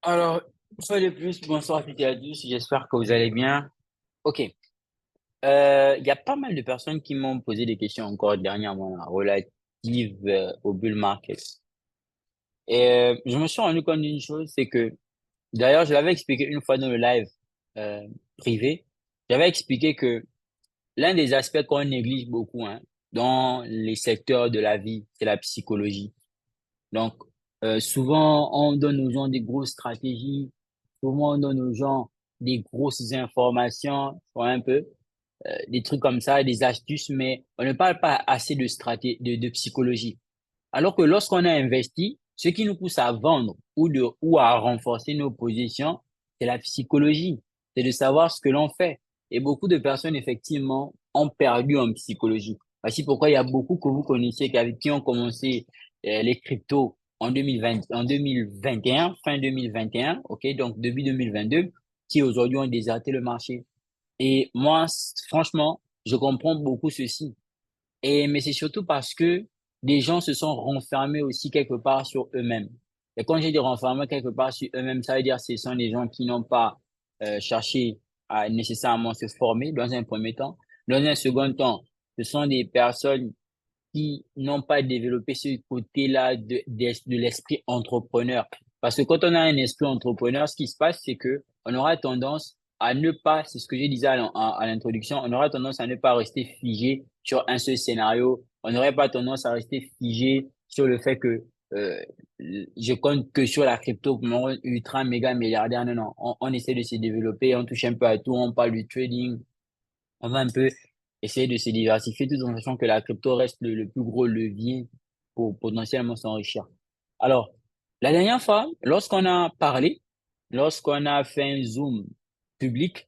Alors, une fois de plus, bonsoir à toutes et à tous, j'espère que vous allez bien. Ok, il y a pas mal de personnes qui m'ont posé des questions encore dernièrement là, relatives au bull market. Et je me suis rendu compte d'une chose, c'est que, d'ailleurs, je l'avais expliqué une fois dans le live euh, privé, j'avais expliqué que l'un des aspects qu'on néglige beaucoup dans les secteurs de la vie, c'est la psychologie. Donc, souvent, on donne aux gens des grosses stratégies, souvent, on donne aux gens des grosses informations, tu vois un peu, des trucs comme ça, des astuces, mais on ne parle pas assez de psychologie. Alors que lorsqu'on a investi, ce qui nous pousse à vendre ou à renforcer nos positions, c'est la psychologie, c'est de savoir ce que l'on fait. Et beaucoup de personnes, effectivement, ont perdu en psychologie. Voici pourquoi il y a beaucoup que vous connaissez qui ont commencé les cryptos en 2021, fin 2021, ok, donc début 2022, qui aujourd'hui ont déserté le marché. Et moi, franchement, je comprends beaucoup ceci. Mais c'est surtout parce que des gens se sont renfermés aussi quelque part sur eux-mêmes. Et quand j'ai dit renfermés quelque part sur eux-mêmes, ça veut dire que ce sont des gens qui n'ont pas cherché à nécessairement se former dans un premier temps. Dans un second temps, ce sont des personnes qui n'ont pas développé ce côté-là de l'esprit entrepreneur. Parce que quand on a un esprit entrepreneur, ce qui se passe, c'est que on aura tendance à ne pas, c'est ce que je disais à l'introduction, on aura tendance à ne pas rester figé sur un seul scénario. On n'aurait pas tendance à rester figé sur le fait que euh, je compte que sur la crypto pour me rendre ultra méga milliardaire. Non, non, on essaie de se développer, on touche un peu à tout, on parle du trading, on va un peu essayer de se diversifier tout en sachant que la crypto reste le plus gros levier pour potentiellement s'enrichir. Alors, la dernière fois, lorsqu'on a fait un Zoom public,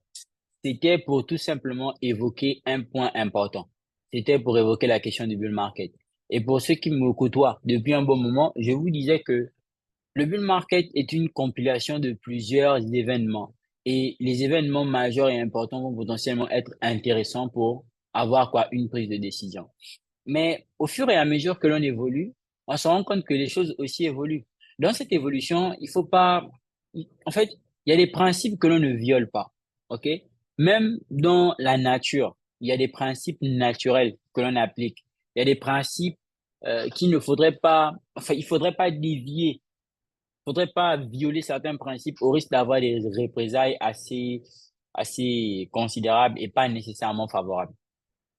c'était pour tout simplement évoquer un point important. C'était pour évoquer la question du bull market. Et pour ceux qui me côtoient depuis un bon moment, je vous disais que le bull market est une compilation de plusieurs événements et les événements majeurs et importants vont potentiellement être intéressants pour avoir quoi, une prise de décision. Mais au fur et à mesure que l'on évolue, on se rend compte que les choses aussi évoluent. Dans cette évolution, il faut pas, en fait, il y a des principes que l'on ne viole pas, ok? Même dans la nature, il y a des principes naturels que l'on applique. Il y a des principes qu'il ne faudrait pas, enfin, il faudrait pas dévier, faudrait pas violer certains principes au risque d'avoir des représailles assez considérables et pas nécessairement favorables.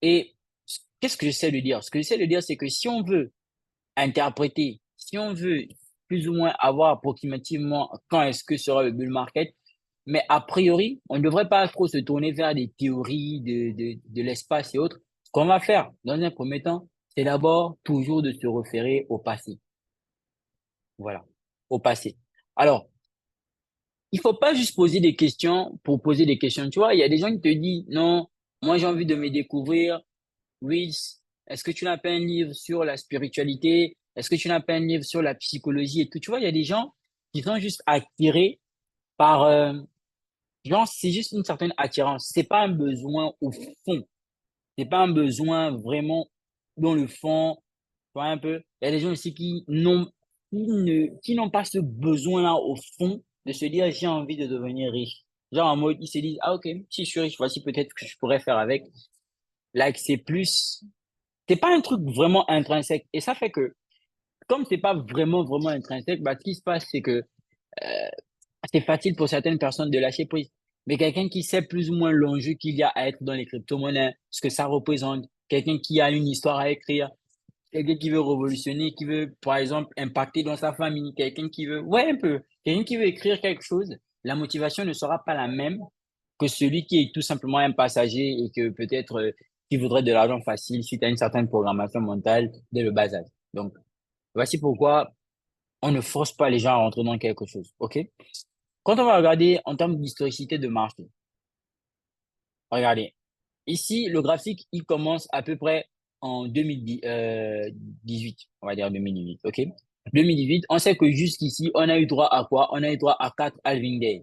Et qu'est-ce que j'essaie de dire? Ce que j'essaie de dire, c'est que si on veut interpréter, si on veut plus ou moins avoir approximativement quand est-ce que sera le bull market, mais a priori, on ne devrait pas trop se tourner vers des théories de l'espace et autres. Ce qu'on va faire dans un premier temps, c'est d'abord toujours de se référer au passé. Voilà, au passé. Alors, il faut pas juste poser des questions pour poser des questions. Tu vois, il y a des gens qui te disent, non, moi j'ai envie de me découvrir. Wills, est-ce que tu n'as pas un livre sur la spiritualité? Est-ce que tu n'as pas un livre sur la psychologie et tout? Tu vois, il y a des gens qui sont juste attirés par, genre, c'est juste une certaine attirance. C'est pas un besoin au fond. C'est pas un besoin vraiment dans le fond. Tu vois un peu? Il y a des gens aussi qui n'ont pas ce besoin-là au fond de se dire, j'ai envie de devenir riche. Genre, en mode, ils se disent, ah, ok, si je suis riche, voici peut-être que je pourrais faire avec. Like, c'est pas un truc vraiment intrinsèque. Et ça fait que, comme c'est pas vraiment intrinsèque, bah, ce qui se passe, c'est que c'est facile pour certaines personnes de lâcher prise. Mais quelqu'un qui sait plus ou moins l'enjeu qu'il y a à être dans les crypto-monnaies, ce que ça représente, quelqu'un qui a une histoire à écrire, quelqu'un qui veut révolutionner, qui veut, par exemple, impacter dans sa famille, quelqu'un qui veut, ouais, un peu, quelqu'un qui veut écrire quelque chose, la motivation ne sera pas la même que celui qui est tout simplement un passager et que peut-être qui voudrait de l'argent facile suite à une certaine programmation mentale dès le bas âge. Donc, voici pourquoi on ne force pas les gens à rentrer dans quelque chose. OK? Quand on va regarder en termes d'historicité de marché, regardez. Ici, le graphique, il commence à peu près en 2018, on va dire 2018, OK? 2018, on sait que jusqu'ici, on a eu droit à quoi? On a eu droit à 4 halving days.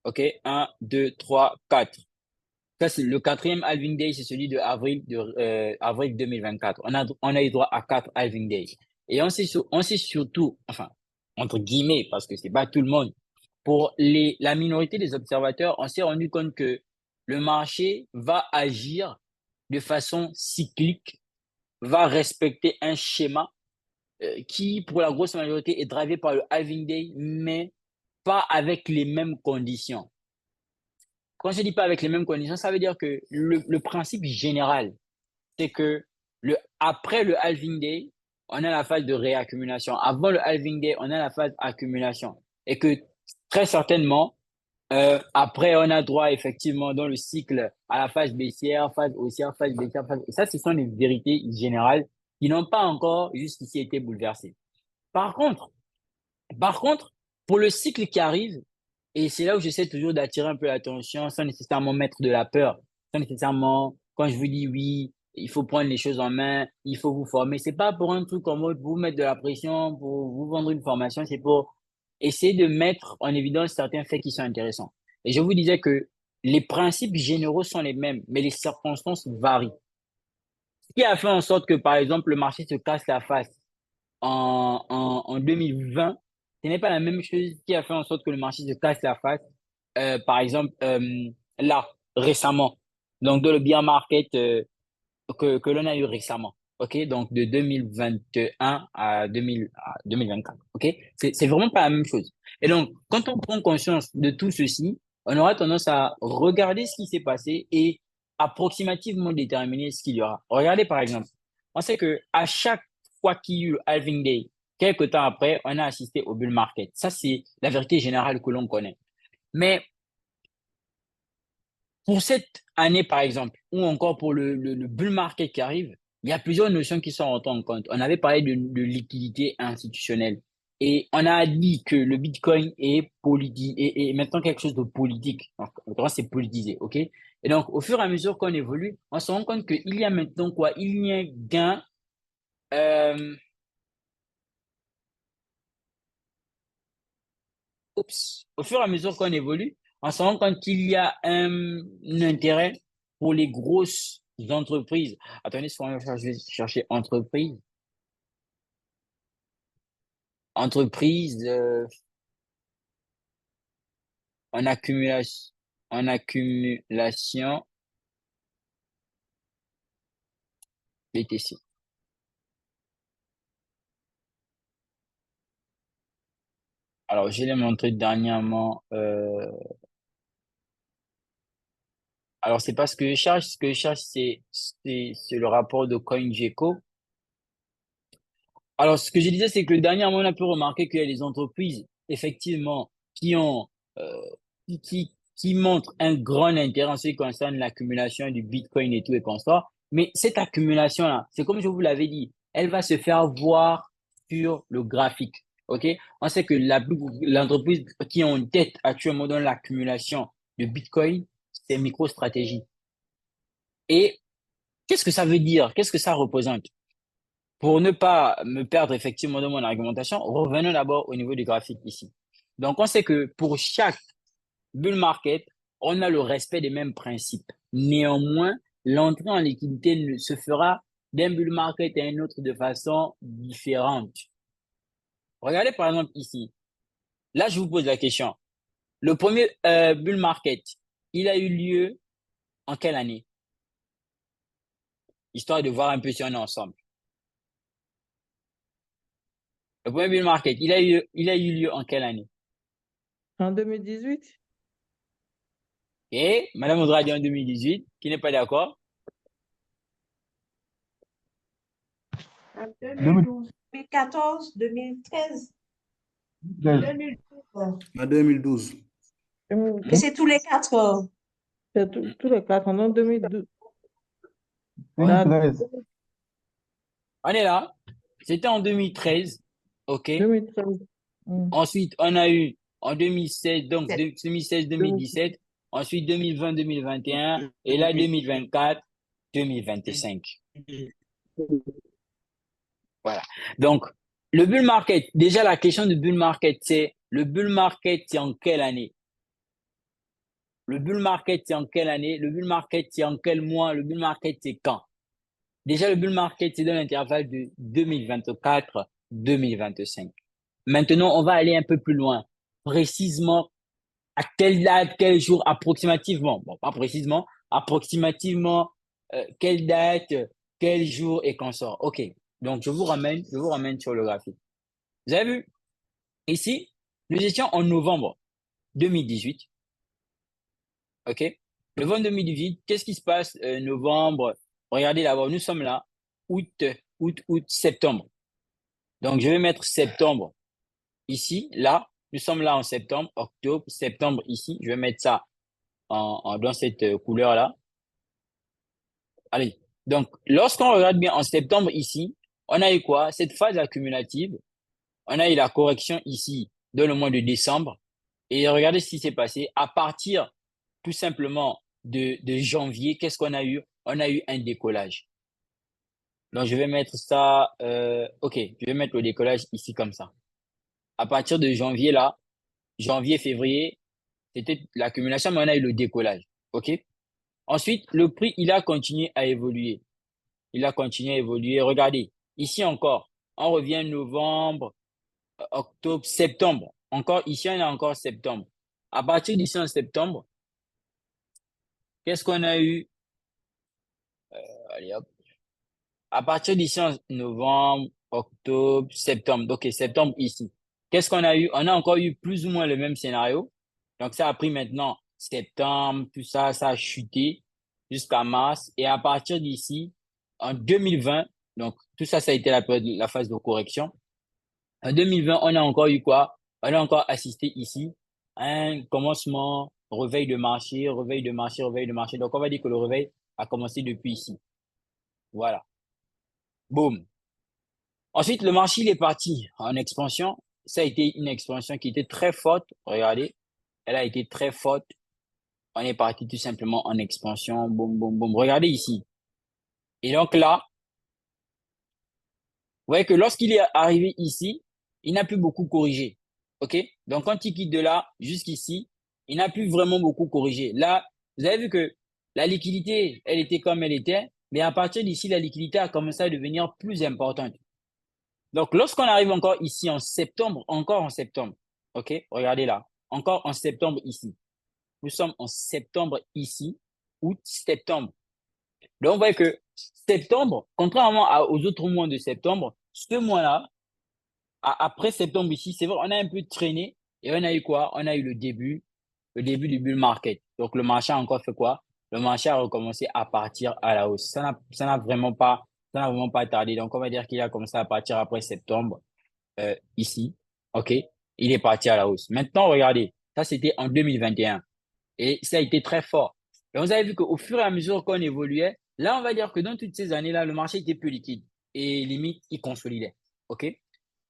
OK? Un, 2, 3, 4. Ça, c'est le quatrième halving day, c'est celui de avril 2024. On a eu droit à 4 halving days. Et on sait surtout, enfin, entre guillemets, parce que c'est pas tout le monde, pour la minorité des observateurs, on s'est rendu compte que le marché va agir de façon cyclique, va respecter un schéma qui, pour la grosse majorité, est drivé par le halving day, mais pas avec les mêmes conditions. Quand je dis pas avec les mêmes conditions, ça veut dire que le principe général, c'est que après le halving day, on a la phase de réaccumulation. Avant le halving day, on a la phase accumulation. Et que très certainement, après, on a droit effectivement dans le cycle à la phase baissière, phase haussière, phase baissière, phase... Et ça, ce sont les vérités générales qui n'ont pas encore jusqu'ici été bouleversées. Par contre, par contre, pour le cycle qui arrive, et c'est là où j'essaie toujours d'attirer un peu l'attention sans nécessairement mettre de la peur, sans nécessairement, quand je vous dis oui, il faut prendre les choses en main, il faut vous former, c'est pas pour un truc comme pour vous mettre de la pression, pour vous vendre une formation, c'est pour essayer de mettre en évidence certains faits qui sont intéressants. Et je vous disais que les principes généraux sont les mêmes, mais les circonstances varient. Ce qui a fait en sorte que, par exemple, le marché se casse la face en 2020, ce n'est pas la même chose qui a fait en sorte que le marché se casse la face, par exemple, là, récemment. Donc, dans le bear market que l'on a eu récemment. OK? Donc, de 2021 à 2024. OK? C'est vraiment pas la même chose. Et donc, quand on prend conscience de tout ceci, on aura tendance à regarder ce qui s'est passé et approximativement déterminer ce qu'il y aura. Regardez, par exemple, on sait que à chaque fois qu'il y a eu halving day, quelques temps après, on a assisté au bull market. Ça, c'est la vérité générale que l'on connaît. Mais pour cette année, par exemple, ou encore pour le bull market qui arrive, il y a plusieurs notions qui sont rentrées en compte. On avait parlé de liquidité institutionnelle et on a dit que le Bitcoin est est maintenant quelque chose de politique. En l'occurrence, c'est politisé, OK? Et donc, au fur et à mesure qu'on évolue, on se rend compte qu'il y a maintenant quoi? Il y a un gain. euh, Au fur et à mesure qu'on évolue, on se rend compte qu'il y a un intérêt pour les grosses entreprises. Attendez, je vais chercher entreprise. Entreprise en accumulation, en accumulation BTC. Alors, je l'ai montré dernièrement. Alors, c'est pas ce que je cherche. Ce que je cherche, c'est le rapport de CoinGecko. Alors, ce que je disais, c'est que dernièrement, on a pu remarquer qu'il y a des entreprises, effectivement, qui ont, euh, qui montrent un grand intérêt en ce qui concerne l'accumulation du Bitcoin et tout et consort. Mais cette accumulation-là, c'est comme je vous l'avais dit, elle va se faire voir sur le graphique. OK? On sait que l'entreprise qui est en tête actuellement dans l'accumulation de Bitcoin, c'est MicroStrategy. Et qu'est-ce que ça veut dire? Qu'est-ce que ça représente? Pour ne pas me perdre effectivement dans mon argumentation, revenons d'abord au niveau du graphique ici. Donc, on sait que pour chaque bull market, on a le respect des mêmes principes. Néanmoins, l'entrée en liquidité se fera d'un bull market à un autre de façon différente. Regardez par exemple ici. Là, je vous pose la question. Le premier bull market, il a eu lieu en quelle année? Histoire de voir un peu si on est ensemble. Le premier bull market, il a eu lieu en quelle année? En 2018? Et Madame Audrey a dit en 2018, qui n'est pas d'accord? En 2012, 2014, 2013, 2012. En 2012. Et c'est tous les 4 ans. C'est tous les quatre en 2012. 2013. On est là. C'était en 2013. OK. 2013. Ensuite, on a eu en 2016, donc C'est- 2016-2017. Ensuite, 2020-2021. Et là, 2024-2025. Voilà. Donc, le bull market, déjà la question du bull market, c'est le bull market, c'est en quelle année? Le bull market, c'est en quelle année? Le bull market, c'est en quel mois? Le bull market, c'est quand? Déjà, le bull market, c'est dans l'intervalle de 2024-2025. Maintenant, on va aller un peu plus loin. Précisément à quelle date, quel jour approximativement, bon, pas précisément, approximativement, quelle date, quel jour et quand sort. OK. Donc, je vous ramène sur le graphique. Vous avez vu, ici, nous étions en novembre 2018. OK? Novembre 2018, qu'est-ce qui se passe novembre? Regardez d'abord, nous sommes là, août, septembre. Donc, je vais mettre septembre ici, là. Nous sommes là en septembre, octobre, septembre ici. Je vais mettre ça dans cette couleur-là. Allez. Donc, lorsqu'on regarde bien en septembre ici, on a eu quoi? Cette phase accumulative. On a eu la correction ici dans le mois de décembre. Et regardez ce qui s'est passé. À partir tout simplement de janvier, qu'est-ce qu'on a eu? On a eu un décollage. Donc, je vais mettre ça, OK, je vais mettre le décollage ici comme ça. À partir de janvier, là, janvier, février, c'était l'accumulation, mais on a eu le décollage. OK? Ensuite, le prix, il a continué à évoluer. Il a continué à évoluer. Regardez, ici encore, on revient novembre, octobre, septembre. Encore, ici, on a encore septembre. À partir d'ici en septembre, qu'est-ce qu'on a eu? Allez, hop. À partir d'ici en novembre, octobre, septembre. OK, septembre ici. Qu'est-ce qu'on a eu? On a encore eu plus ou moins le même scénario. Donc, ça a pris maintenant septembre, tout ça, ça a chuté jusqu'à mars. Et à partir d'ici, en 2020, donc tout ça, ça a été la phase de correction. En 2020, on a encore eu quoi? On a encore assisté ici à un commencement, réveil de marché, réveil de marché, réveil de marché. Donc, on va dire que le réveil a commencé depuis ici. Voilà. Boum. Ensuite, le marché, il est parti en expansion. Ça a été une expansion qui était très forte. Regardez, elle a été très forte. On est parti tout simplement en expansion. Boum, boum, boum. Regardez ici. Et donc là, vous voyez que lorsqu'il est arrivé ici, il n'a plus beaucoup corrigé. OK? Donc, quand il quitte de là jusqu'ici, il n'a plus vraiment beaucoup corrigé. Là, vous avez vu que la liquidité, elle était comme elle était, mais à partir d'ici, la liquidité a commencé à devenir plus importante. Donc, lorsqu'on arrive encore ici en septembre, encore en septembre, OK? Regardez là, encore en septembre ici. Nous sommes en septembre ici, août, septembre. Donc, on voit que septembre, contrairement aux autres mois de septembre, ce mois-là, après septembre ici, c'est vrai, on a un peu traîné et on a eu quoi? On a eu le début du bull market. Donc, le marché a encore fait quoi? Le marché a recommencé à partir à la hausse. Ça n'a vraiment pas tardé. Donc, on va dire qu'il a commencé à partir après septembre, ici. OK? Il est parti à la hausse. Maintenant, regardez. Ça, c'était en 2021. Et ça a été très fort. Et vous avez vu qu'au fur et à mesure qu'on évoluait, là, on va dire que dans toutes ces années-là, le marché était plus liquide. Et limite, il consolidait. OK?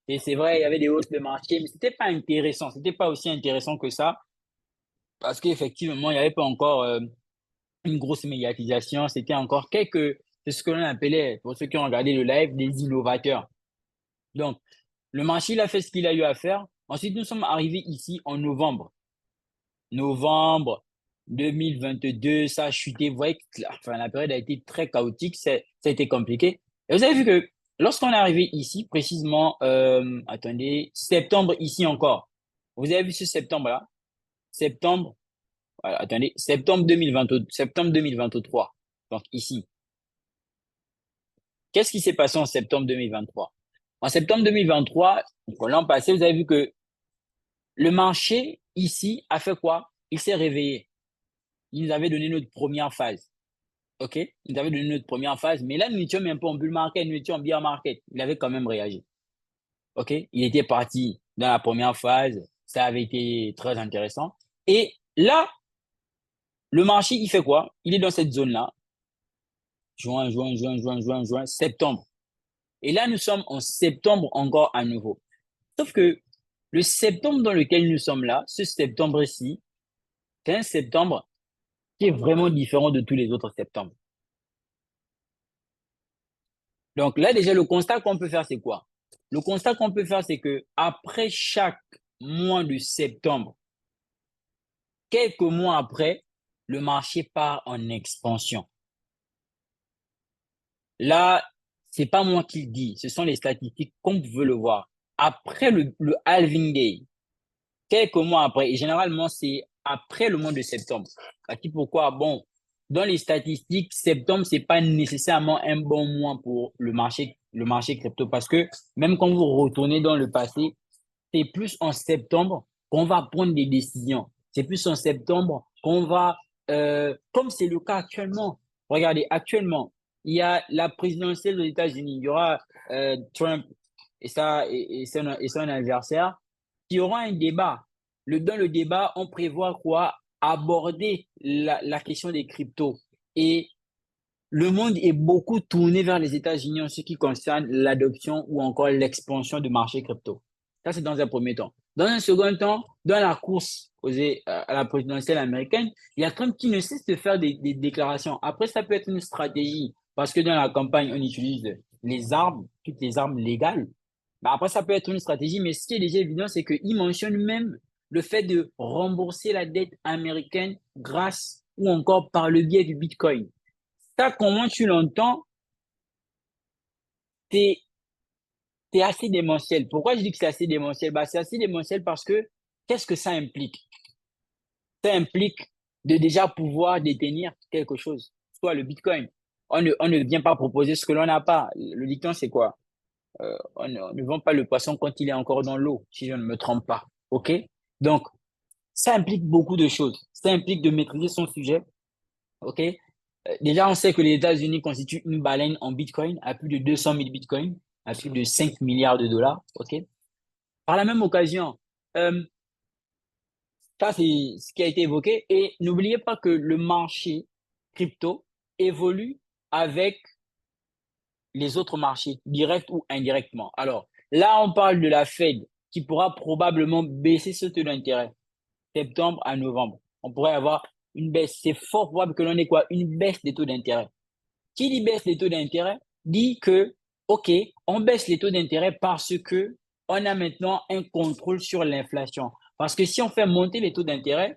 Et c'est vrai, il y avait des hausses de marché, mais c'était pas intéressant. C'était pas aussi intéressant que ça. Parce qu'effectivement, il n'y avait pas encore une grosse médiatisation. C'était encore c'est ce que l'on appelait, pour ceux qui ont regardé le live, des innovateurs. Donc, le marché, il a fait ce qu'il a eu à faire. Ensuite, nous sommes arrivés ici en novembre. Novembre 2022, ça a chuté. Vous voyez que la période a été très chaotique. Ça a été compliqué. Et vous avez vu que lorsqu'on est arrivé ici, précisément, attendez, septembre ici encore. Vous avez vu ce septembre-là? Septembre, voilà, attendez, septembre 2023. Donc ici. Qu'est-ce qui s'est passé en septembre 2023? En septembre 2023, donc l'an passé, vous avez vu que le marché ici a fait quoi? Il s'est réveillé. Il nous avait donné notre première phase. OK? Il nous avait donné notre première phase. Mais là, nous n'étions même pas en bull market, nous étions en bear market. Il avait quand même réagi. OK? Il était parti dans la première phase. Ça avait été très intéressant. Et là, le marché, il fait quoi? Il est dans cette zone-là. Juin, septembre. Et là, nous sommes en septembre encore à nouveau. Sauf que le septembre dans lequel nous sommes là, ce septembre-ci, c'est un septembre qui est vraiment différent de tous les autres septembres. Donc là, déjà, le constat qu'on peut faire, c'est quoi? Le constat qu'on peut faire, c'est que après chaque mois de septembre, quelques mois après, le marché part en expansion. Là, c'est pas moi qui le dis, ce sont les statistiques comme vous pouvez le voir. Après le halving day, quelques mois après, et généralement c'est après le mois de septembre. Pourquoi? Bon, dans les statistiques, septembre, c'est pas nécessairement un bon mois pour le marché crypto parce que même quand vous retournez dans le passé, c'est plus en septembre qu'on va prendre des décisions. C'est plus en septembre qu'on va, comme c'est le cas actuellement. Regardez, actuellement, il y a la présidentielle des États-Unis. Il y aura Trump et son adversaire. Il y aura un débat. Dans le débat, on prévoit quoi? Aborder la question des cryptos. Et le monde est beaucoup tourné vers les États-Unis en ce qui concerne l'adoption ou encore l'expansion du marché crypto. Ça, c'est dans un premier temps. Dans un second temps, dans la course à la présidentielle américaine, il y a Trump qui ne cesse de faire des déclarations. Après, ça peut être une stratégie parce que dans la campagne, on utilise les armes, toutes les armes légales. Mais après, ça peut être une stratégie, mais ce qui est déjà évident, c'est qu'il mentionne même le fait de rembourser la dette américaine grâce ou encore par le biais du Bitcoin. Ça, comment tu l'entends, c'est assez démentiel. Pourquoi je dis que c'est assez démentiel? Bah, c'est assez démentiel parce que qu'est-ce que ça implique? Ça implique de déjà pouvoir détenir quelque chose, soit le Bitcoin. On ne vient pas proposer ce que l'on n'a pas. Le dicton, c'est quoi? On ne vend pas le poisson quand il est encore dans l'eau, si je ne me trompe pas. OK? Donc, ça implique beaucoup de choses. Ça implique de maîtriser son sujet. OK? Déjà, on sait que les États-Unis constituent une baleine en Bitcoin à plus de 200 000 Bitcoins, à plus de 5 milliards de dollars. OK? Par la même occasion, euh, ça, c'est ce qui a été évoqué. Et n'oubliez pas que le marché crypto évolue avec les autres marchés, direct ou indirectement. Alors, là, on parle de la Fed qui pourra probablement baisser ce taux d'intérêt septembre à novembre. On pourrait avoir une baisse. C'est fort probable que l'on ait quoi? Une baisse des taux d'intérêt. Qui dit baisse les taux d'intérêt dit que, OK, on baisse les taux d'intérêt parce que on a maintenant un contrôle sur l'inflation. Parce que si on fait monter les taux d'intérêt,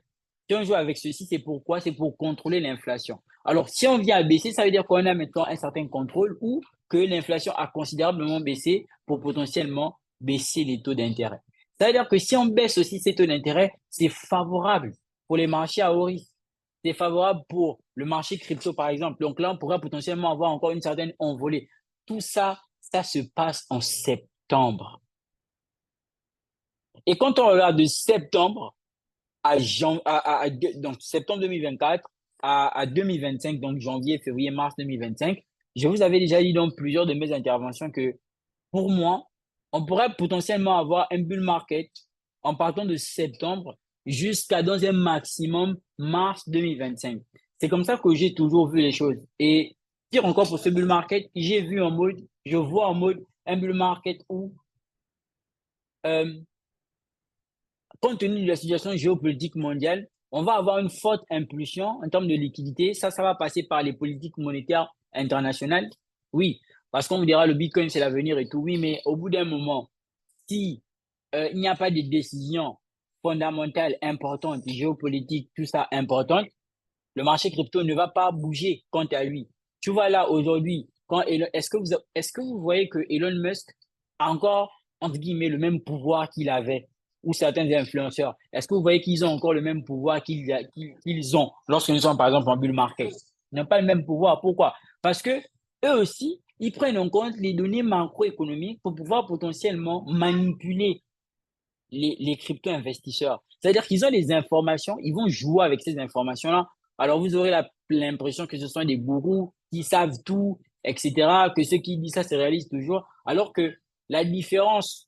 si on joue avec ceci, c'est pourquoi? C'est pour contrôler l'inflation. Alors, si on vient à baisser, ça veut dire qu'on a maintenant un certain contrôle ou que l'inflation a considérablement baissé pour potentiellement baisser les taux d'intérêt. Ça veut dire que si on baisse aussi ces taux d'intérêt, c'est favorable pour les marchés à haut risque. C'est favorable pour le marché crypto, par exemple. Donc là, on pourrait potentiellement avoir encore une certaine envolée. Tout ça, ça se passe en septembre. Et quand on regarde de septembre donc septembre 2024 à 2025, donc janvier, février, mars 2025, je vous avais déjà dit dans plusieurs de mes interventions que pour moi, on pourrait potentiellement avoir un bull market en partant de septembre jusqu'à dans un maximum mars 2025. C'est comme ça que j'ai toujours vu les choses. Et dire encore pour ce bull market, je vois en mode un bull market où, euh, compte tenu de la situation géopolitique mondiale, on va avoir une forte impulsion en termes de liquidité. Ça va passer par les politiques monétaires internationales. Oui, parce qu'on vous dira le Bitcoin, c'est l'avenir et tout. Oui, mais au bout d'un moment, si il n'y a pas de décisions fondamentales importantes, géopolitiques, tout ça importantes, le marché crypto ne va pas bouger quant à lui. Tu vois là aujourd'hui, est-ce que vous voyez que Elon Musk a encore, entre guillemets, le même pouvoir qu'il avait, ou certains influenceurs, est-ce que vous voyez qu'ils ont encore le même pouvoir qu'ils ont lorsqu'ils sont par exemple en bull market? Ils n'ont pas le même pouvoir. Pourquoi? Parce que eux aussi, ils prennent en compte les données macroéconomiques pour pouvoir potentiellement manipuler les crypto-investisseurs. C'est-à-dire qu'ils ont les informations, ils vont jouer avec ces informations-là. Alors, vous aurez l'impression que ce sont des gourous qui savent tout, etc., que ceux qui disent ça se réalisent toujours, alors que la différence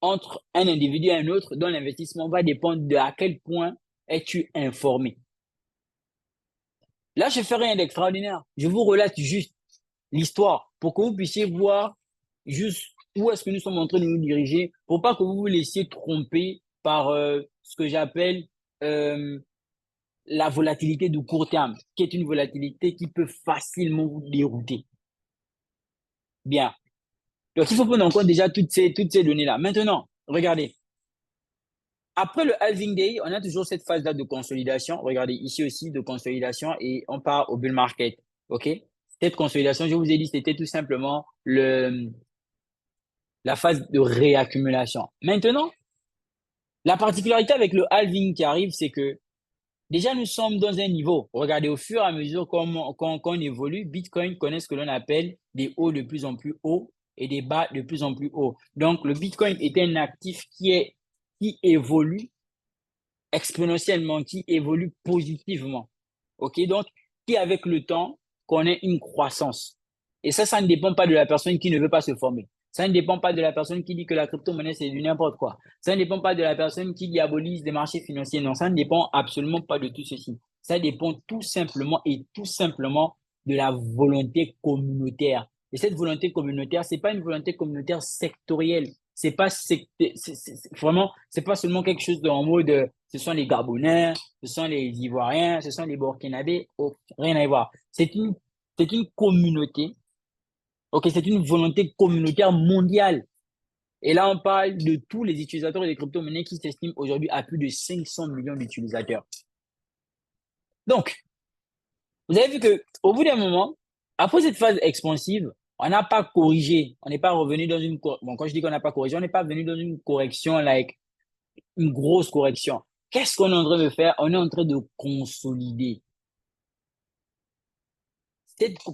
entre un individu et un autre dans l'investissement va dépendre de à quel point es-tu informé. Là, je fais rien d'extraordinaire. Je vous relate juste l'histoire pour que vous puissiez voir juste où est-ce que nous sommes en train de nous diriger, pour pas que vous vous laissiez tromper par ce que j'appelle euh, la volatilité du court terme, qui est une volatilité qui peut facilement vous dérouter. Bien. Donc, il faut prendre en compte déjà toutes ces données-là. Maintenant, regardez. Après le halving day, on a toujours cette phase-là de consolidation. Regardez, ici aussi, de consolidation et on part au bull market. OK? Cette consolidation, je vous ai dit, c'était tout simplement la phase de réaccumulation. Maintenant, la particularité avec le halving qui arrive, c'est que Déjà, nous sommes dans un niveau. Regardez, au fur et à mesure qu'on évolue, Bitcoin connaît ce que l'on appelle des hauts de plus en plus hauts et des bas de plus en plus hauts. Donc, le Bitcoin est un actif qui évolue exponentiellement, qui évolue positivement. OK? Donc, qui avec le temps connaît une croissance. Et ça ne dépend pas de la personne qui ne veut pas se former. Ça ne dépend pas de la personne qui dit que la crypto-monnaie, c'est du n'importe quoi. Ça ne dépend pas de la personne qui diabolise les marchés financiers. Non, ça ne dépend absolument pas de tout ceci. Ça dépend tout simplement et tout simplement de la volonté communautaire. Et cette volonté communautaire, c'est pas une volonté communautaire sectorielle. C'est pas vraiment, c'est pas seulement quelque chose en mode ce sont les Gabonais, ce sont les Ivoiriens, ce sont les Burkinabés, oh, rien à y voir. C'est une communauté, ok, c'est une volonté communautaire mondiale. Et là, on parle de tous les utilisateurs des crypto-monnaies qui s'estiment aujourd'hui à plus de 500 millions d'utilisateurs. Donc, vous avez vu que au bout d'un moment, après cette phase expansive, on n'a pas corrigé, on n'est pas revenu dans une bon, quand je dis qu'on n'a pas corrigé, on n'est pas venu dans une correction like une grosse correction. Qu'est-ce qu'on est en train de faire? On est en train de consolider.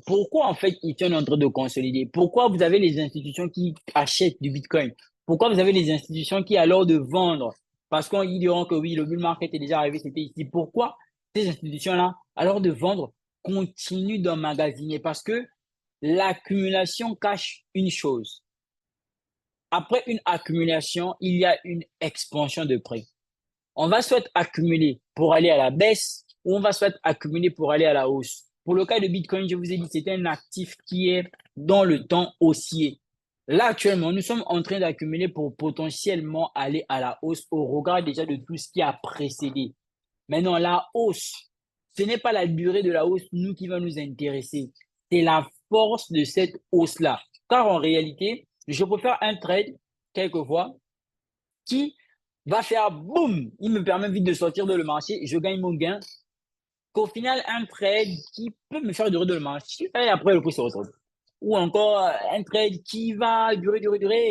Pourquoi en fait ils sont en train de consolider? Pourquoi vous avez les institutions qui achètent du Bitcoin? Pourquoi vous avez les institutions qui, alors de vendre, parce qu'ils diront que oui, le bull market est déjà arrivé, c'était ici. Pourquoi ces institutions-là, alors de vendre, continuent d'emmagasiner? Parce que l'accumulation cache une chose. Après une accumulation, il y a une expansion de prix. On va soit accumuler pour aller à la baisse ou on va soit accumuler pour aller à la hausse. Pour le cas de Bitcoin, je vous ai dit, c'est un actif qui est dans le temps haussier. Là, actuellement, nous sommes en train d'accumuler pour potentiellement aller à la hausse au regard déjà de tout ce qui a précédé. Maintenant, la hausse, ce n'est pas la durée de la hausse, nous, qui va nous intéresser. C'est la force de cette hausse-là. Car en réalité, je peux faire un trade, quelquefois, qui va faire boum, il me permet vite de sortir de le marché, je gagne mon gain. Qu'au final, un trade qui peut me faire durer de le marché, et après le prix se retrouve. Ou encore un trade qui va durer,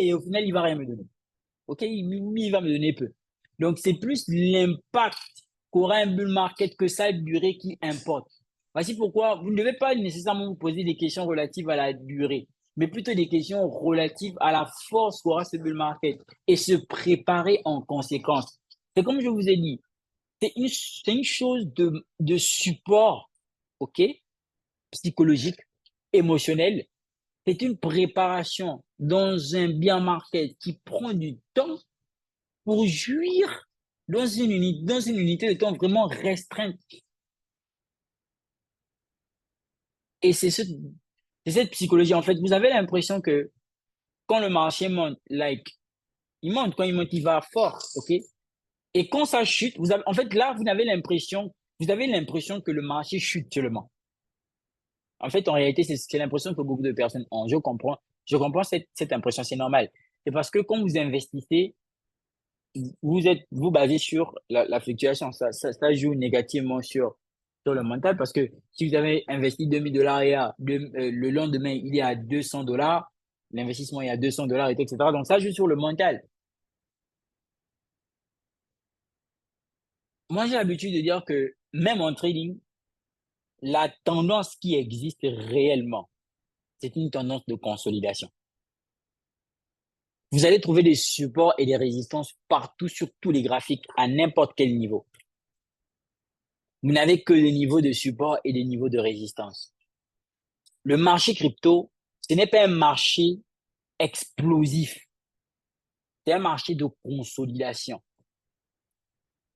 et au final, il va rien me donner. OK, il va me donner peu. Donc, c'est plus l'impact qu'aura un bull market que sa durée qui importe. Voici pourquoi vous ne devez pas nécessairement vous poser des questions relatives à la durée, mais plutôt des questions relatives à la force qu'aura ce bull market et se préparer en conséquence. C'est comme je vous ai dit, c'est une chose de support, OK, psychologique, émotionnel. C'est une préparation dans un bear market qui prend du temps pour jouir dans une unité de temps vraiment restreinte. Et c'est cette psychologie. En fait, vous avez l'impression que quand le marché monte, il monte, quand il monte, il va fort, OK? Et quand ça chute, en fait, là, vous avez l'impression que le marché chute seulement. En fait, en réalité, c'est l'impression que beaucoup de personnes ont. Je comprends cette impression, c'est normal. C'est parce que quand vous investissez, vous basez sur la fluctuation. Ça joue négativement sur le mental parce que si vous avez investi 2000 $ le lendemain, il est à 200 $, l'investissement est à 200 $, etc. Donc, ça joue sur le mental. Moi, j'ai l'habitude de dire que même en trading, la tendance qui existe réellement, c'est une tendance de consolidation. Vous allez trouver des supports et des résistances partout sur tous les graphiques à n'importe quel niveau. Vous n'avez que des niveaux de support et des niveaux de résistance. Le marché crypto, ce n'est pas un marché explosif. C'est un marché de consolidation.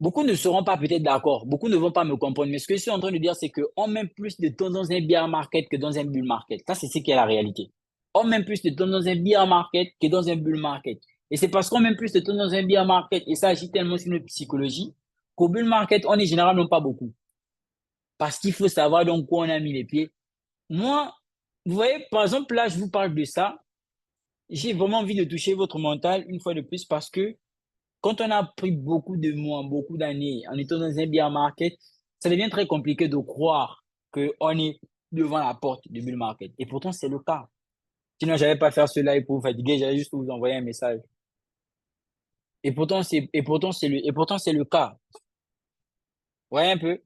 Beaucoup ne seront pas peut-être d'accord. Beaucoup ne vont pas me comprendre. Mais ce que je suis en train de dire, c'est qu'on met plus de temps dans un bear market que dans un bull market. Ça, c'est ce qui est la réalité. On met plus de temps dans un bear market que dans un bull market. Et c'est parce qu'on met plus de temps dans un bear market, et ça agit tellement sur notre psychologie, qu'au bull market, on est généralement pas beaucoup. Parce qu'il faut savoir dans quoi on a mis les pieds. Moi, vous voyez, par exemple, là, je vous parle de ça. J'ai vraiment envie de toucher votre mental une fois de plus parce que quand on a pris beaucoup de mois, beaucoup d'années en étant dans un bear market, ça devient très compliqué de croire qu'on est devant la porte du bull market. Et pourtant, c'est le cas. Sinon, je n'allais pas faire cela et pour vous fatiguer, j'allais juste vous envoyer un message. Et pourtant, c'est le cas. Ouais, un peu.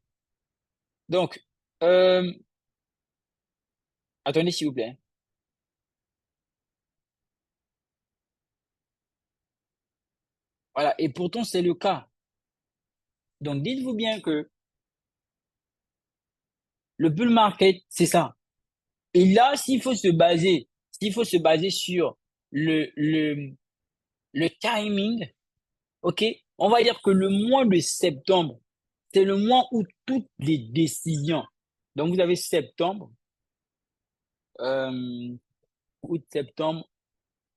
Donc, euh, attendez, s'il vous plaît. Voilà. Et pourtant, c'est le cas. Donc, dites-vous bien que le bull market, c'est ça. Et là, s'il faut se baser sur le, le, le timing, OK? On va dire que le mois de septembre, c'est le mois où toutes les décisions. Donc, vous avez septembre, euh, août, septembre,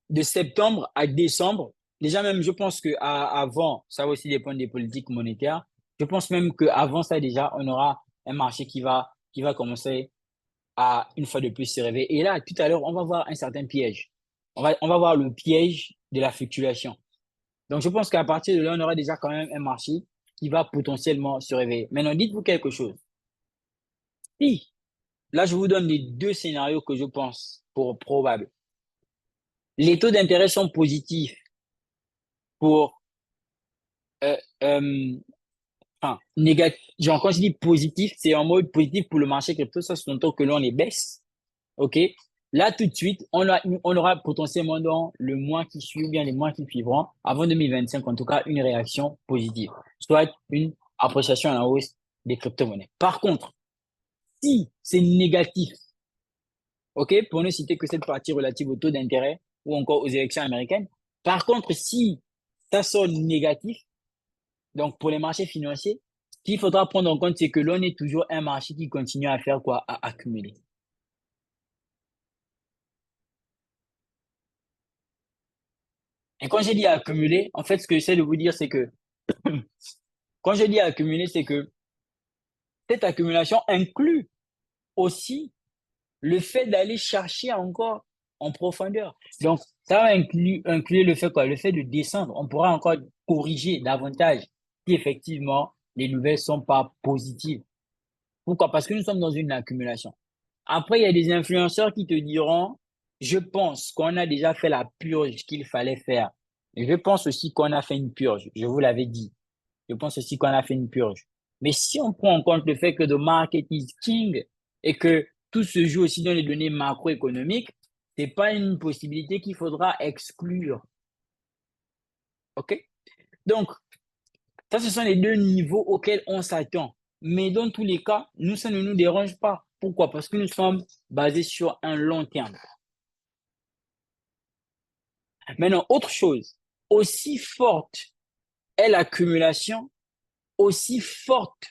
de septembre à décembre. Déjà même, je pense que avant, ça va aussi dépendre des politiques monétaires. Je pense même qu'avant ça, déjà, on aura un marché qui va commencer à, une fois de plus, se réveiller. Et là, tout à l'heure, on va voir un certain piège. On va voir le piège de la fluctuation. Donc, je pense qu'à partir de là, on aura déjà quand même un marché qui va potentiellement se réveiller. Maintenant, dites-vous quelque chose. Si, là, je vous donne les deux scénarios que je pense pour probables. Les taux d'intérêt sont positifs pour, euh, euh, enfin, négatif. Genre, quand je dis positif, c'est en mode positif pour le marché crypto, ça, c'est longtemps que l'on est baisse. OK? Là, tout de suite, on aura potentiellement dans le mois qui suit ou bien les mois qui suivront, avant 2025, en tout cas, une réaction positive, soit une appréciation à la hausse des crypto-monnaies. Par contre, si c'est négatif, OK, pour ne citer que cette partie relative au taux d'intérêt ou encore aux élections américaines, par contre, si ça sort négatif, donc pour les marchés financiers, ce qu'il faudra prendre en compte, c'est que l'on est toujours un marché qui continue à faire quoi? À accumuler. Et quand j'ai dit accumuler, en fait, ce que j'essaie de vous dire, c'est que quand je dis accumuler, c'est que cette accumulation inclut aussi le fait d'aller chercher encore en profondeur. Donc, ça va inclure le fait quoi? Le fait de descendre. On pourra encore corriger davantage si effectivement les nouvelles sont pas positives. Pourquoi? Parce que nous sommes dans une accumulation. Après, il y a des influenceurs qui te diront, je pense qu'on a déjà fait la purge qu'il fallait faire. Et je pense aussi qu'on a fait une purge. Je vous l'avais dit. Je pense aussi qu'on a fait une purge. Mais si on prend en compte le fait que le market is king et que tout se joue aussi dans les données macroéconomiques, c'est pas une possibilité qu'il faudra exclure. OK? Donc, ça, ce sont les deux niveaux auxquels on s'attend. Mais dans tous les cas, nous, ça ne nous dérange pas. Pourquoi? Parce que nous sommes basés sur un long terme. Maintenant, autre chose, aussi forte est l'accumulation, aussi forte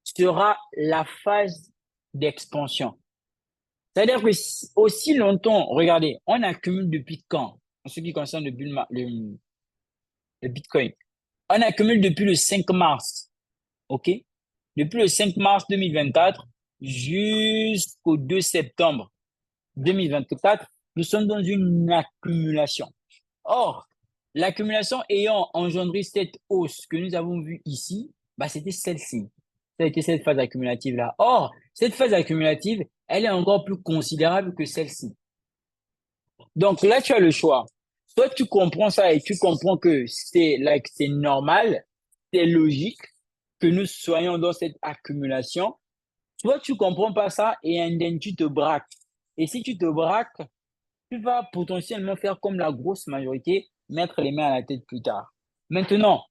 sera la phase d'expansion. C'est-à-dire que aussi longtemps, regardez, on accumule depuis quand? En ce qui concerne le Bitcoin. On accumule depuis le 5 mars, OK? Depuis le 5 mars 2024 jusqu'au 2 septembre 2024, nous sommes dans une accumulation. Or, l'accumulation ayant engendré cette hausse que nous avons vue ici, bah, c'était celle-ci. Ça a été cette phase accumulative-là. Or, cette phase accumulative, elle est encore plus considérable que celle-ci. Donc là, tu as le choix. Soit tu comprends ça et tu comprends que c'est normal, c'est logique que nous soyons dans cette accumulation. Soit tu comprends pas ça et tu te braques. Et si tu te braques, tu vas potentiellement faire comme la grosse majorité, mettre les mains à la tête plus tard. Maintenant,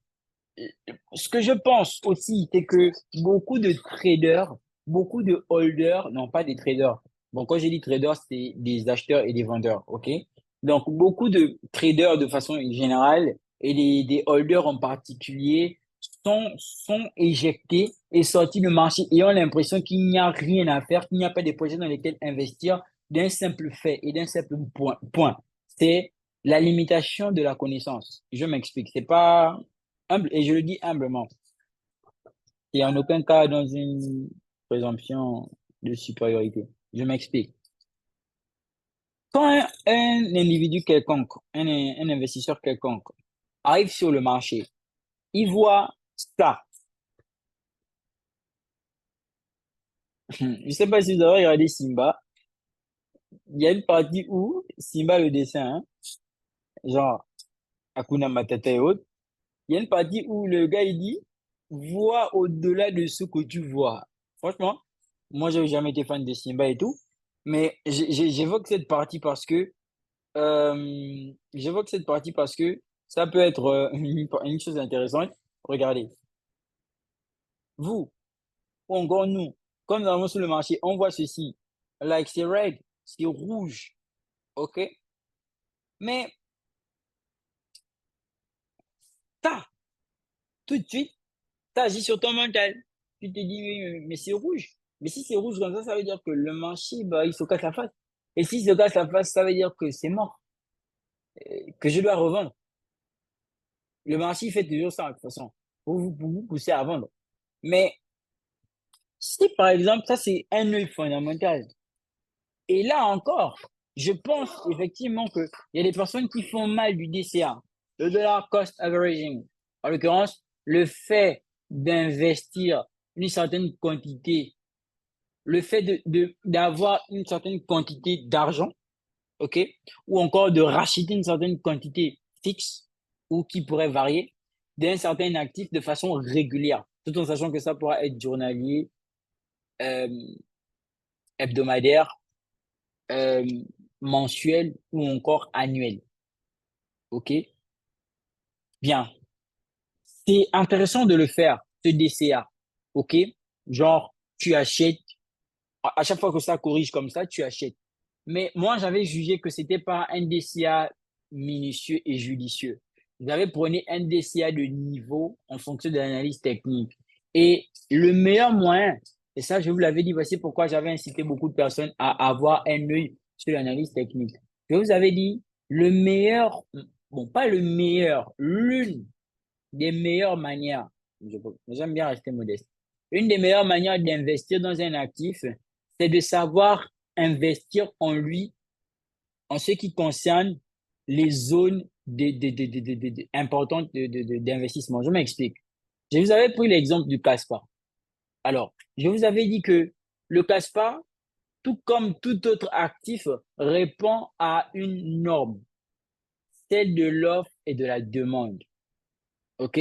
ce que je pense aussi, c'est que beaucoup de traders, beaucoup de holders, non pas des traders. Bon, quand je dis traders, c'est des acheteurs et des vendeurs, OK? Donc, beaucoup de traders de façon générale et des holders en particulier sont éjectés et sortis du marché et ont l'impression qu'il n'y a rien à faire, qu'il n'y a pas de projets dans lesquels investir d'un simple fait et d'un simple point. C'est la limitation de la connaissance. Je m'explique. C'est pas humble, et je le dis humblement. Et en aucun cas dans une présomption de supériorité. Je m'explique. Quand un individu quelconque, un investisseur quelconque arrive sur le marché, il voit ça. Je ne sais pas si vous avez regardé Simba. Il y a une partie où Simba, le dessin, hein, genre Hakuna Matata et autres, il y a une partie où le gars, il dit, vois au-delà de ce que tu vois. Franchement, moi, j'ai jamais été fan de Simba et tout, mais j'évoque cette partie parce que j'évoque cette partie parce que ça peut être une chose intéressante. Regardez, vous, ou encore nous, comme nous allons sur le marché, on voit ceci. Like, c'est red, c'est rouge, ok? Mais ça, tout de suite, ça agit sur ton mental. Tu te dis, mais c'est rouge. Mais si c'est rouge comme ça veut dire que le marché, bah, il se casse la face. Et s'il se casse la face, ça veut dire que c'est mort, que je dois revendre. Le marché, il fait toujours ça, de toute façon, pour vous pousser à vendre. Mais si, par exemple, ça, c'est un œil fondamental. Et là encore, je pense effectivement qu'il y a des personnes qui font mal du DCA, le dollar cost averaging. En l'occurrence, le fait d'investir une certaine quantité, le fait d'avoir une certaine quantité d'argent, OK, ou encore de racheter une certaine quantité fixe ou qui pourrait varier d'un certain actif de façon régulière, tout en sachant que ça pourra être journalier, euh, hebdomadaire, euh, mensuel ou encore annuel. OK? Bien. C'est intéressant de le faire, ce DCA. OK? Genre, tu achètes, à chaque fois que ça corrige comme ça, tu achètes. Mais moi, j'avais jugé que c'était pas un DCA minutieux et judicieux. J'avais prené un DCA de niveau en fonction de l'analyse technique. Et le meilleur moyen, et ça, je vous l'avais dit, voici pourquoi j'avais incité beaucoup de personnes à avoir un œil sur l'analyse technique. Je vous avais dit, le meilleur, bon, pas le meilleur, l'une des meilleures manières, j'aime bien rester modeste, une des meilleures manières d'investir dans un actif, c'est de savoir investir en lui en ce qui concerne les zones importantes d'investissement. Je m'explique. Je vous avais pris l'exemple du CASPA. Alors, je vous avais dit que le CASPA, tout comme tout autre actif, répond à une norme, celle de l'offre et de la demande. OK?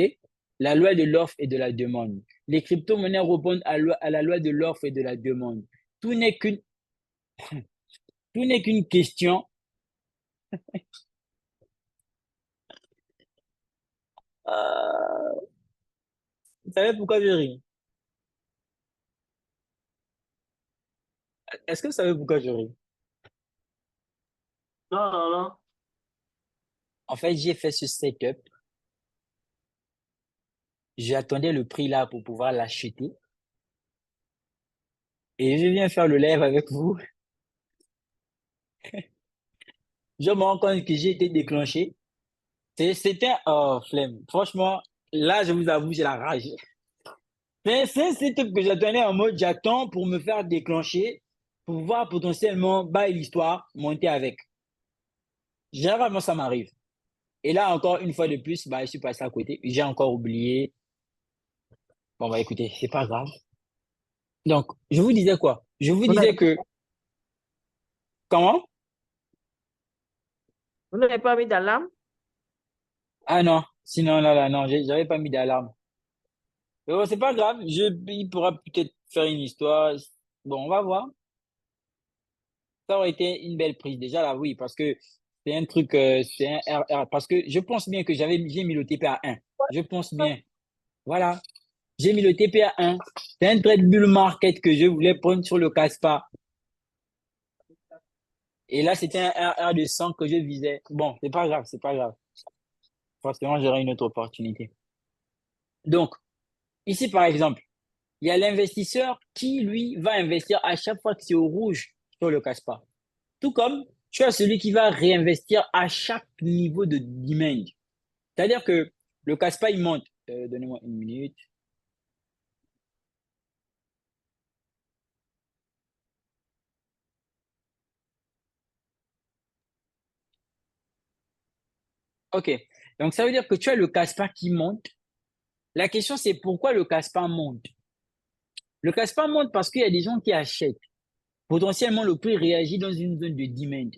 La loi de l'offre et de la demande. Les crypto-monnaies répondent à la loi de l'offre et de la demande. Tout n'est qu'une, tout n'est qu'une question. Euh, vous savez pourquoi je ris? Est-ce que vous savez pourquoi je ris? Non, non, non. En fait, j'ai fait ce setup. J'attendais le prix là pour pouvoir l'acheter. Et je viens faire le live avec vous. Je me rends compte que j'ai été déclenché. C'était oh, flemme. Franchement, là, je vous avoue, j'ai la rage. C'est un setup que j'attendais en mode j'attends pour me faire déclencher, pour voir potentiellement bailler l'histoire, monter avec. Généralement, ça m'arrive. Et là, encore une fois de plus, bah, je suis passé à côté. J'ai encore oublié. Bon, bah, écoutez, c'est pas grave. Donc, je vous disais quoi? Je vous Vous n'avez disais que, comment? vous n'avez pas mis d'alarme? Ah non, sinon, là, non, j'avais pas mis d'alarme. Mais bon, c'est pas grave. Il pourra peut-être faire une histoire. Bon, on va voir. Ça aurait été une belle prise. Déjà, là, oui, parce que c'est un truc, c'est un RR. Parce que je pense bien que j'ai mis le TP à 1. Je pense bien. Voilà. J'ai mis le TP à 1. C'est un trade bull market que je voulais prendre sur le Caspa. Et là, c'était un RR de 100 que je visais. Bon, c'est pas grave, c'est pas grave. Forcément, j'aurai une autre opportunité. Donc, ici, par exemple, il y a l'investisseur qui, lui, va investir à chaque fois que c'est au rouge sur le Caspa. Tout comme tu as celui qui va réinvestir à chaque niveau de demand. C'est-à-dire que le Caspa, il monte. Donnez-moi une minute. OK. Donc, ça veut dire que tu as le Caspa qui monte. La question, c'est pourquoi le Caspa monte? Le Caspa monte parce qu'il y a des gens qui achètent. Potentiellement, le prix réagit dans une zone de demand.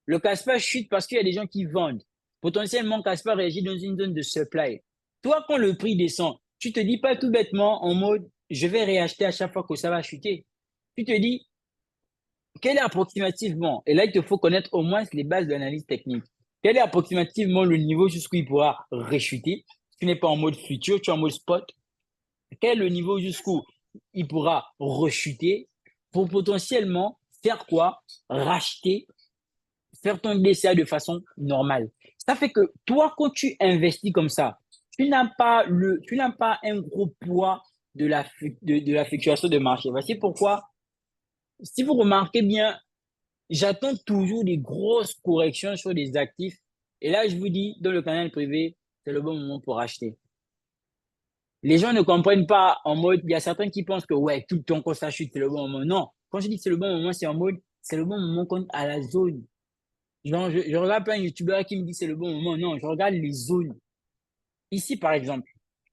Le Caspa chute parce qu'il y a des gens qui vendent. Potentiellement, Caspa réagit dans une zone de supply. Toi, quand le prix descend, Tu te dis pas tout bêtement en mode, je vais réacheter à chaque fois que ça va chuter. Tu te dis, quel est approximativement, et là, il te faut connaître au moins les bases de l'analyse technique. Quel est approximativement le niveau jusqu'où il pourra rechuter? Tu n'es pas en mode futur, tu es en mode spot. Quel est le niveau jusqu'où il pourra rechuter pour potentiellement faire quoi? Racheter, faire ton DCA de façon normale. Ça fait que toi, quand tu investis comme ça, tu n'as pas un gros poids de la fluctuation de marché. Voici pourquoi, si vous remarquez bien, j'attends toujours des grosses corrections sur les actifs. Et là, je vous dis, dans le canal privé, c'est le bon moment pour acheter. Les gens ne comprennent pas en mode, il y a certains qui pensent que ouais, tout le temps quand ça chute, c'est le bon moment. Non, quand je dis que c'est le bon moment, c'est en mode, c'est le bon moment à la zone. Genre, je regarde pas un YouTuber qui me dit c'est le bon moment. Non, je regarde les zones. Ici, par exemple,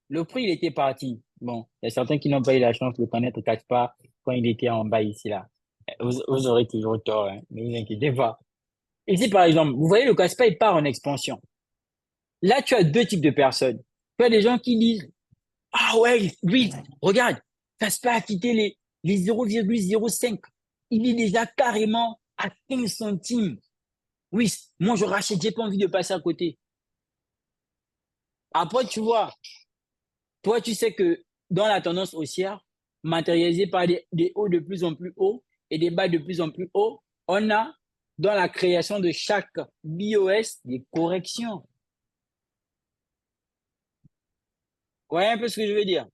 le prix, il était parti. Bon, il y a certains qui n'ont pas eu la chance de le connaître pas quand il était en bas ici, là. Vous aurez toujours tort, hein, ne vous inquiétez pas. Ici, par exemple, vous voyez, le Caspa, il part en expansion. Là, tu as deux types de personnes. Tu as des gens qui disent, ah ouais, oui, regarde, Caspa a quitté les 0,05. Il est déjà carrément à 15 centimes. Oui, moi, je rachète, j'ai pas envie de passer à côté. Après, tu vois, toi, tu sais que dans la tendance haussière, matérialisée par des hauts de plus en plus hauts et des bas de plus en plus hauts, on a dans la création de chaque BOS des corrections. Vous voyez un peu ce que je veux dire?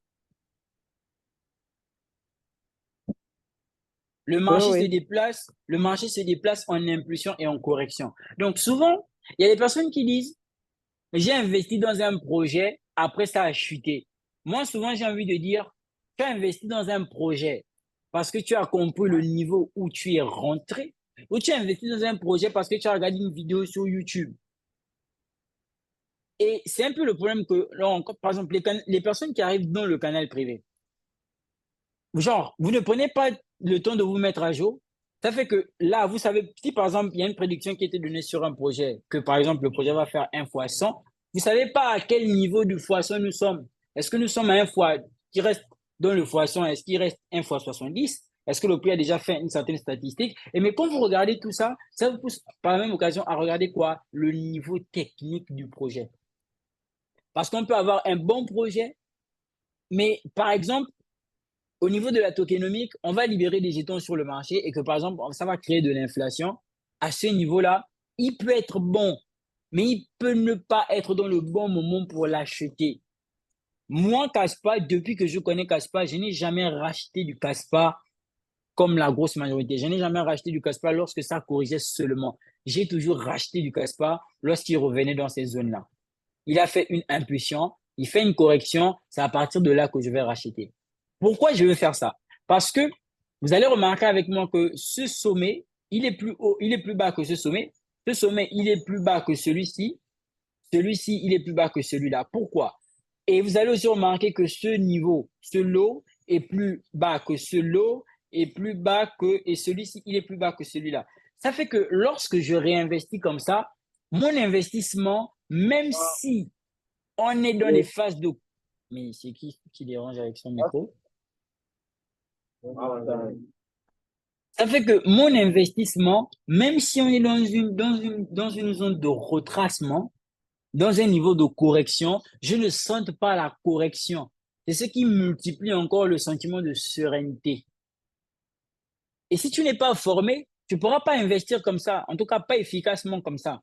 Oui. Le marché se déplace en impulsion et en correction. Donc souvent, il y a des personnes qui disent, j'ai investi dans un projet, après ça a chuté. Moi, souvent, j'ai envie de dire, tu as investi dans un projet parce que tu as compris le niveau où tu es rentré, ou tu as investi dans un projet parce que tu as regardé une vidéo sur YouTube. Et c'est un peu le problème que, là, par exemple, les personnes qui arrivent dans le canal privé, genre, vous ne prenez pas le temps de vous mettre à jour. Ça fait que là, vous savez, si par exemple, il y a une prédiction qui a été donnée sur un projet, que par exemple, le projet va faire 1 fois 100, vous ne savez pas à quel niveau de fois 100 nous sommes. Est-ce que nous sommes à 1 fois qui reste dans le fois 100, est-ce qu'il reste 1 fois 70? Est-ce que le prix a déjà fait une certaine statistique? Et mais quand vous regardez tout ça, ça vous pousse par la même occasion à regarder quoi? Le niveau technique du projet. Parce qu'on peut avoir un bon projet, mais par exemple, au niveau de la tokenomique, on va libérer des jetons sur le marché et que par exemple, ça va créer de l'inflation. À ce niveau-là, il peut être bon, mais il peut ne pas être dans le bon moment pour l'acheter. Moi, Caspa, depuis que je connais Caspa, je n'ai jamais racheté du Caspa comme la grosse majorité. Je n'ai jamais racheté du Caspa lorsque ça corrigeait seulement. J'ai toujours racheté du Caspa lorsqu'il revenait dans ces zones-là. Il a fait une impulsion, il fait une correction, c'est à partir de là que je vais racheter. Pourquoi je veux faire ça? Parce que vous allez remarquer avec moi que ce sommet, il est plus haut, il est plus bas que ce sommet. Ce sommet, il est plus bas que celui-ci. Celui-ci, il est plus bas que celui-là. Pourquoi? Et vous allez aussi remarquer que ce niveau, ce lot est plus bas que ce lot, est plus bas que, et celui-ci, il est plus bas que celui-là. Ça fait que lorsque je réinvestis comme ça, mon investissement, même si on est dans les phases de... Mais c'est qui dérange avec son micro? Ça fait que mon investissement, même si on est dans une zone de retracement, dans un niveau de correction, je ne sente pas la correction. C'est ce qui multiplie encore le sentiment de sérénité. Et si tu n'es pas formé, tu ne pourras pas investir comme ça, en tout cas pas efficacement comme ça.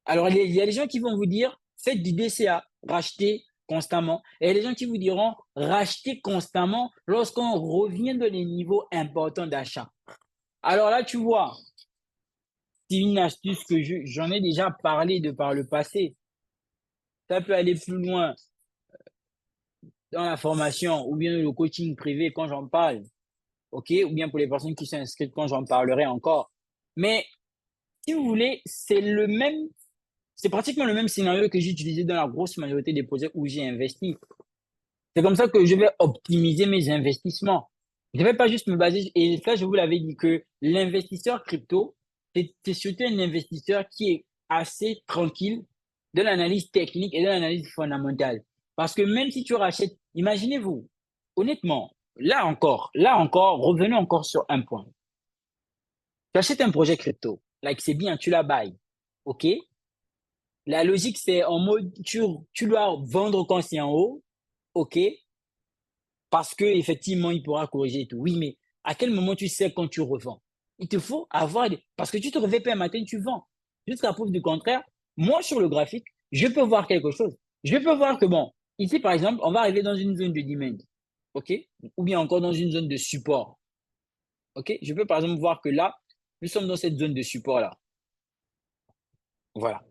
Alors, il y a des gens qui vont vous dire, faites du DCA, rachetez constamment. Et il y a des gens qui vous diront, rachetez constamment lorsqu'on revient dans les niveaux importants d'achat. Alors là, tu vois, c'est une astuce que j'en ai déjà parlé de par le passé. Ça peut aller plus loin dans la formation ou bien le coaching privé quand j'en parle. OK? Ou bien pour les personnes qui sont inscrites quand j'en parlerai encore. Mais si vous voulez, c'est pratiquement le même scénario que j'ai utilisé dans la grosse majorité des projets où j'ai investi. C'est comme ça que je vais optimiser mes investissements. Je ne vais pas juste me baser, et ça, je vous l'avais dit que l'investisseur crypto, c'est surtout un investisseur qui est assez tranquille de l'analyse technique et de l'analyse fondamentale. Parce que même si tu rachètes, imaginez-vous, honnêtement, là encore, revenons encore sur un point. Tu achètes un projet crypto, like c'est bien, tu la bailles, ok? La logique, c'est en mode, tu dois vendre quand c'est en haut, ok? Parce que effectivement, il pourra corriger et tout. Oui, mais à quel moment tu sais quand tu revends? Il te faut avoir parce que tu te réveilles pas un matin, tu vends. Jusqu'à preuve du contraire, moi sur le graphique, je peux voir quelque chose. Je peux voir que bon, ici par exemple, on va arriver dans une zone de demand, ok? Ou bien encore dans une zone de support, ok? Je peux par exemple voir que là, nous sommes dans cette zone de support là. Voilà.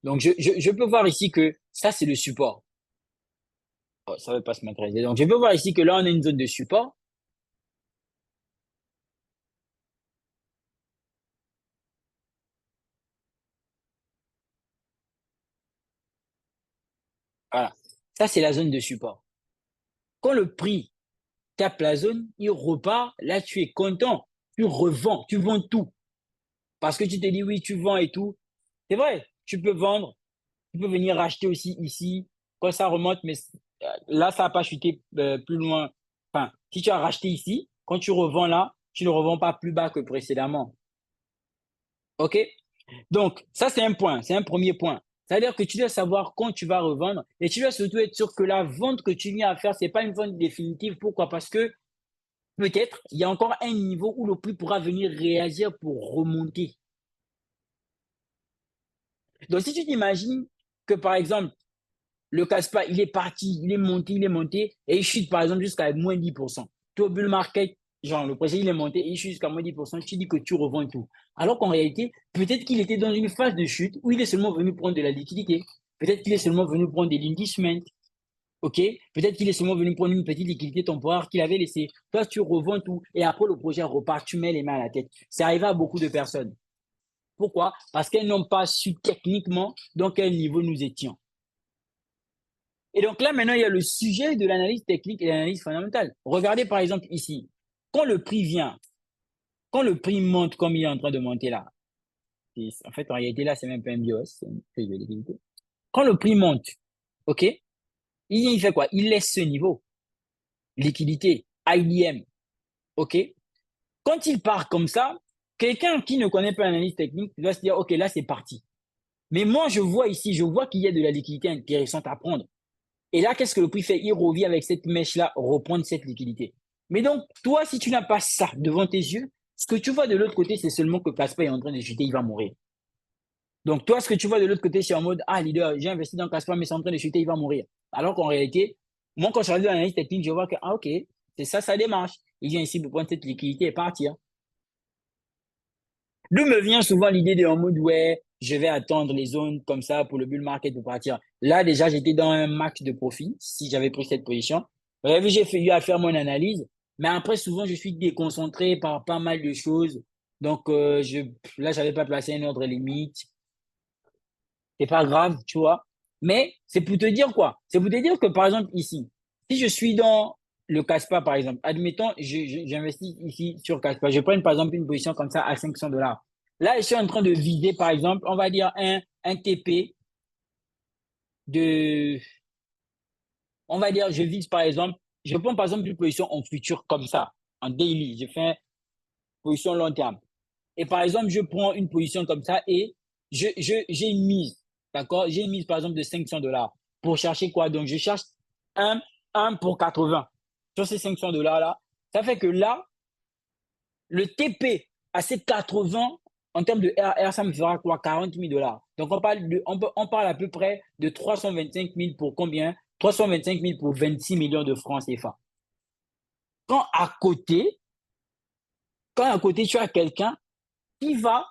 Donc je peux voir ici que ça c'est le support. Oh, ça ne veut pas se matérialiser. Donc je peux voir ici que là on a une zone de support. Voilà. Ça, c'est la zone de support. Quand le prix tape la zone, il repart. Là, tu es content. Tu revends. Tu vends tout. Parce que tu te dis, oui, tu vends et tout. C'est vrai, tu peux vendre. Tu peux venir racheter aussi ici. Quand ça remonte, mais là, ça n'a pas chuté plus loin. Enfin, si tu as racheté ici, quand tu revends là, tu ne revends pas plus bas que précédemment. OK? Donc, ça, c'est un point. C'est un premier point. C'est-à-dire que tu dois savoir quand tu vas revendre et tu dois surtout être sûr que la vente que tu viens à faire, ce n'est pas une vente définitive. Pourquoi? Parce que peut-être il y a encore un niveau où le prix pourra venir réagir pour remonter. Donc, si tu t'imagines que, par exemple, le Caspa, il est parti, il est monté et il chute, par exemple, jusqu'à moins 10%. Toi, bull market, genre, le projet, il est monté et il chute jusqu'à moins 10%. Tu dis que tu revends tout. Alors qu'en réalité, peut-être qu'il était dans une phase de chute où il est seulement venu prendre de la liquidité. Peut-être qu'il est seulement venu prendre des l'investment. OK? Peut-être qu'il est seulement venu prendre une petite liquidité temporaire qu'il avait laissée. Toi, tu revends tout et après, le projet repart. Tu mets les mains à la tête. C'est arrivé à beaucoup de personnes. Pourquoi? Parce qu'elles n'ont pas su techniquement dans quel niveau nous étions. Et donc là, maintenant, il y a le sujet de l'analyse technique et l'analyse fondamentale. Regardez par exemple ici. Quand le prix vient, quand le prix monte comme il est en train de monter là, en fait, en réalité, là, c'est même pas un BOS, c'est une feuille de liquidité. Quand le prix monte, OK, il fait quoi? Il laisse ce niveau. Liquidité, IDM, OK? Quand il part comme ça, quelqu'un qui ne connaît pas l'analyse technique va se dire, OK, là, c'est parti. Mais moi, je vois ici, je vois qu'il y a de la liquidité intéressante à prendre. Et là, qu'est-ce que le prix fait? Il revient avec cette mèche-là, reprendre cette liquidité. Mais donc, toi, si tu n'as pas ça devant tes yeux, ce que tu vois de l'autre côté, c'est seulement que Casper est en train de chuter, il va mourir. Donc, toi, ce que tu vois de l'autre côté, c'est en mode, ah, leader, j'ai investi dans Casper, mais c'est en train de chuter, il va mourir. Alors qu'en réalité, moi, quand je regarde l'analyse technique, je vois que, ah, OK, c'est ça, ça démarche. Il vient ici pour prendre cette liquidité et partir. D'où me vient souvent l'idée de en mode, ouais, je vais attendre les zones comme ça pour le bull market pour partir. Là, déjà, j'étais dans un max de profit si j'avais pris cette position. Vous avez vu, j'ai eu à faire mon analyse. Mais après, souvent, je suis déconcentré par pas mal de choses. Donc, là, je n'avais pas placé un ordre limite. C'est pas grave, tu vois. Mais c'est pour te dire quoi? C'est pour te dire que, par exemple, ici, si je suis dans le Caspa, par exemple, admettons, j'investis ici sur Caspa. Je prends, par exemple, une position comme ça à 500 $. Là, je suis en train de vider, par exemple, on va dire un TP de, on va dire, je vise, par exemple, je prends, par exemple, une position en futur comme ça, en daily. Je fais une position long terme. Et par exemple, je prends une position comme ça et j'ai une mise, d'accord? J'ai une mise, par exemple, de 500 $ pour chercher quoi? Donc, je cherche un, un pour 80 sur ces 500 $ là. Ça fait que là, le TP à ces 80 en termes de RR, ça me fera quoi? 40 000 $. Donc, on parle à peu près de 325 000 pour combien? 325 000 pour 26 millions de francs CFA. Quand à côté, tu as quelqu'un qui va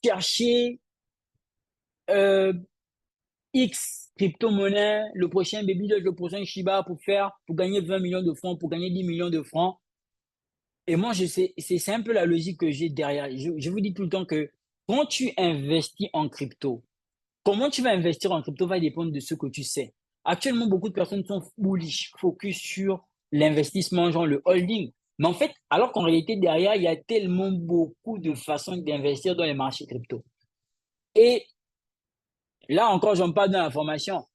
chercher X crypto-monnaie, le prochain Baby Doge, le prochain Shiba pour gagner 20 millions de francs, pour gagner 10 millions de francs. Et moi, c'est un peu la logique que j'ai derrière. Je vous dis tout le temps que quand tu investis en crypto, comment tu vas investir en crypto va dépendre de ce que tu sais. Actuellement, beaucoup de personnes sont bullish, focus sur l'investissement, genre le holding. Mais en fait, alors qu'en réalité, derrière, il y a tellement beaucoup de façons d'investir dans les marchés crypto. Et Là encore, j'en parle dans l'information.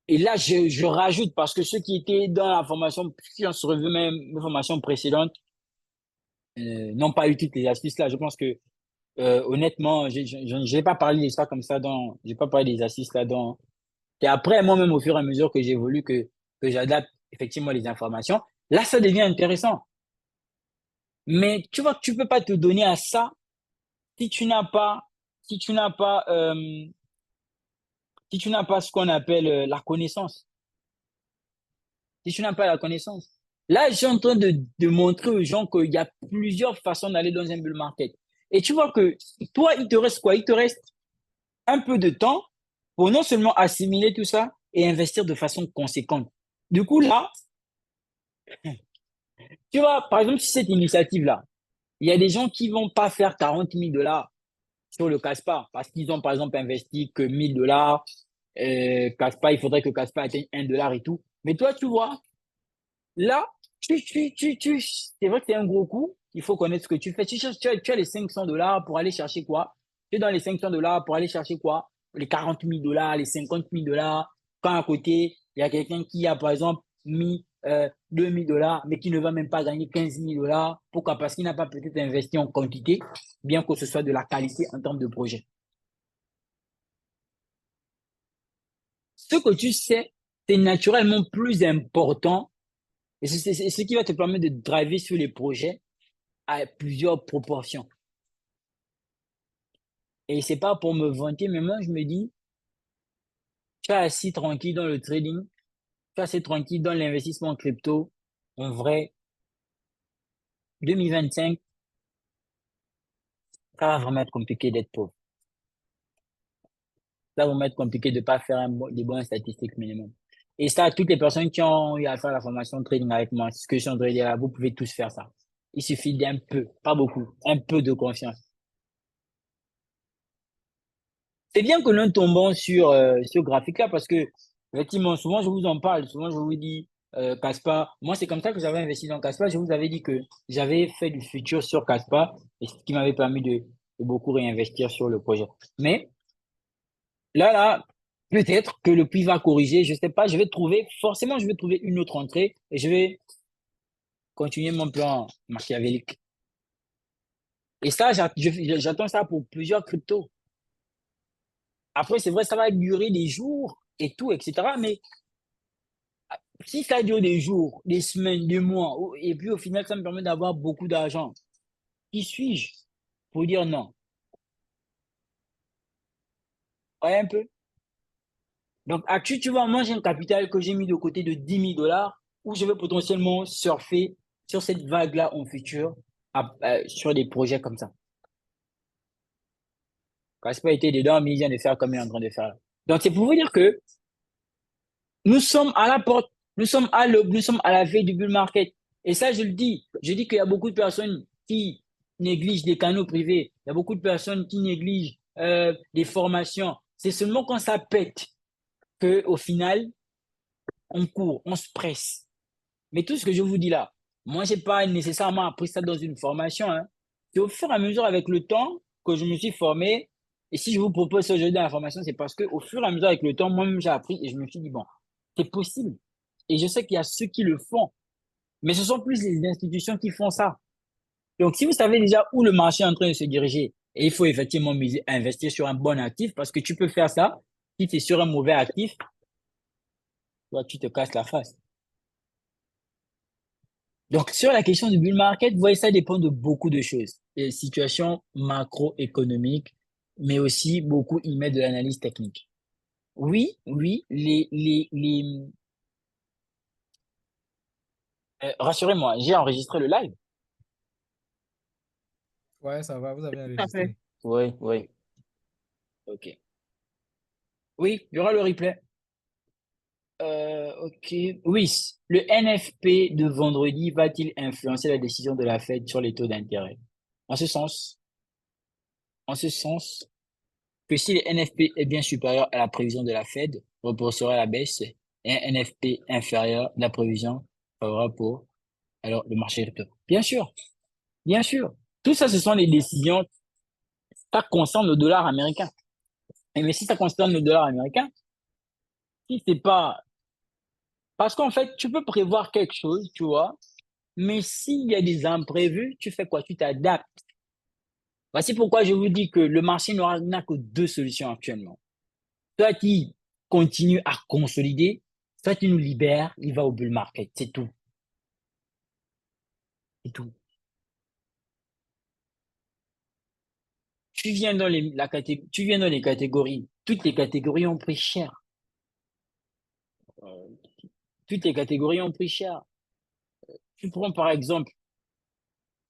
Et là, je rajoute parce que ceux qui étaient dans la formation, qui ont suivi mes formations précédentes, n'ont pas eu toutes les astuces là. Je pense que, honnêtement, je n'ai pas parlé de ça comme ça j'ai pas parlé des astuces là dans. Et après, moi-même, au fur et à mesure que j'évolue, que j'adapte effectivement les informations, là, ça devient intéressant. Mais tu vois que tu peux pas te donner à ça si tu n'as pas, si tu n'as pas, si tu n'as pas ce qu'on appelle la connaissance. Si tu n'as pas la connaissance. Là, je suis en train de montrer aux gens qu'il y a plusieurs façons d'aller dans un bull market. Et tu vois que toi, il te reste quoi? Il te reste un peu de temps pour non seulement assimiler tout ça et investir de façon conséquente. Du coup, là, tu vois, par exemple, si cette initiative-là, il y a des gens qui vont pas faire 40 000 $ sur le Caspa parce qu'ils ont, par exemple, investi que 1 000 $. Caspa, il faudrait que Caspa atteigne 1 $ et tout. Mais toi, tu vois, là, c'est vrai que c'est un gros coup. Il faut connaître ce que tu fais. Tu as les 500 $ pour aller chercher quoi? Tu es dans les 500 $ pour aller chercher quoi? Les 40 000 $, les 50 000 $. Quand à côté, il y a quelqu'un qui a, par exemple, mis 2 000 $, mais qui ne va même pas gagner 15 000 $. Pourquoi? Parce qu'il n'a pas peut-être investi en quantité, bien que ce soit de la qualité en termes de projet. Ce que tu sais, c'est naturellement plus important et c'est ce qui va te permettre de driver sur les projets à plusieurs proportions. Et c'est pas pour me vanter, mais moi, je me dis, tu es assis tranquille dans le trading, tu es assis tranquille dans l'investissement en crypto. En vrai, 2025, ça va vraiment être compliqué d'être pauvre. Ça va vraiment être compliqué de pas faire des bonnes statistiques minimum. Et ça, toutes les personnes qui ont eu à faire la formation trading avec moi, ce que je suis en train de dire là, vous pouvez tous faire ça. Il suffit d'un peu, pas beaucoup, un peu de confiance. C'est bien que nous tombons sur ce graphique-là parce que, effectivement, souvent je vous en parle, souvent je vous dis, Caspa, moi c'est comme ça que j'avais investi dans Caspa, je vous avais dit que j'avais fait du futur sur Caspa et ce qui m'avait permis de beaucoup réinvestir sur le projet. Mais là, peut-être que le prix va corriger, je sais pas, forcément je vais trouver une autre entrée et je vais continuer mon plan machiavélique. Et ça, j'attends ça pour plusieurs cryptos. Après, c'est vrai, ça va durer des jours et tout, etc. Mais si ça dure des jours, des semaines, des mois, et puis au final, ça me permet d'avoir beaucoup d'argent, qui suis-je pour dire non? Ouais, un peu. Donc, actuellement, tu vois, moi, j'ai un capital que j'ai mis de côté de 10 000 $ où je vais potentiellement surfer sur cette vague-là en futur, sur des projets comme ça. Quand c'est pas été dedans, mais il vient de faire comme il est en train de faire là. Donc, c'est pour vous dire que nous sommes à la porte, nous sommes à l'aube, nous sommes à la veille du bull market. Et ça, je le dis. Je dis qu'il y a beaucoup de personnes qui négligent des canaux privés. Il y a beaucoup de personnes qui négligent des formations. C'est seulement quand ça pète que, au final, on court, on se presse. Mais tout ce que je vous dis là, moi, j'ai pas nécessairement appris ça dans une formation, hein. C'est au fur et à mesure avec le temps que je me suis formé. Et si je vous propose ce jeu d'information, c'est parce que au fur et à mesure avec le temps, moi-même, j'ai appris et je me suis dit, bon, c'est possible. Et je sais qu'il y a ceux qui le font, mais ce sont plus les institutions qui font ça. Donc, si vous savez déjà où le marché est en train de se diriger, et il faut effectivement investir sur un bon actif, parce que tu peux faire ça, si tu es sur un mauvais actif, toi, tu te casses la face. Donc, sur la question du bull market, vous voyez, ça dépend de beaucoup de choses. Les situations macroéconomiques, mais aussi beaucoup y mettent de l'analyse technique. Oui, oui, rassurez-moi, j'ai enregistré le live. Ouais, ça va, vous avez Tout à fait. enregistré. Oui, oui, ok. Oui, il y aura le replay. Ok. Oui, le NFP de vendredi va-t-il influencer la décision de la Fed sur les taux d'intérêt? En ce sens, en ce sens que si le NFP est bien supérieur à la prévision de la Fed, repousserait à la baisse, et un NFP inférieur, la prévision favorable pour alors le marché crypto. Bien sûr, bien sûr. Tout ça, ce sont les décisions. Ça concerne le dollar américain. Mais si ça concerne le dollar américain, si c'est pas... Parce qu'en fait, tu peux prévoir quelque chose, tu vois, mais s'il y a des imprévus, tu fais quoi? Tu t'adaptes. Voici pourquoi je vous dis que le marché n'a que deux solutions actuellement. Soit il continue à consolider, soit il nous libère, il va au bull market. C'est tout. C'est tout. Tu viens dans les catégories. Toutes les catégories ont pris cher. Euh, Toutes les catégories ont pris cher. Tu prends par exemple,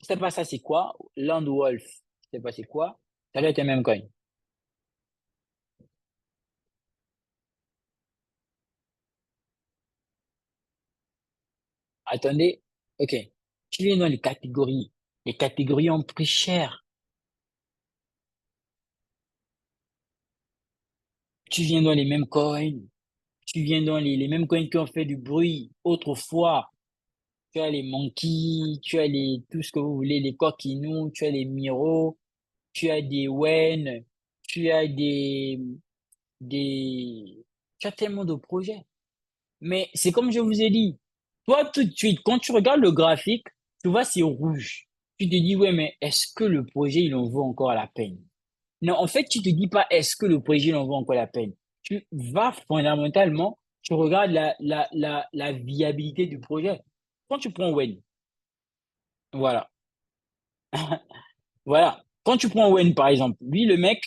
je sais pas ça c'est quoi, Land Wolf, je sais pas c'est quoi, ça doit être le même coin. Attendez, ok. Tu viens dans les catégories. Les catégories ont pris cher. Tu viens dans les mêmes coins. Tu viens dans les mêmes coins qui ont fait du bruit autrefois. Tu as les Monkey, tu as tout ce que vous voulez, les Coquinous, tu as les Miro, tu as des Wen, tu as tu as tellement de projets. Mais c'est comme je vous ai dit, toi, tout de suite, quand tu regardes le graphique, tu vois, c'est rouge. Tu te dis, ouais, mais est-ce que le projet, il en vaut encore la peine? Non, en fait, tu te dis pas, est-ce que le projet, il en vaut encore la peine? Tu vas fondamentalement, tu regardes la viabilité du projet. Quand tu prends Wen, voilà, voilà. Quand tu prends Wen, par exemple, lui, le mec,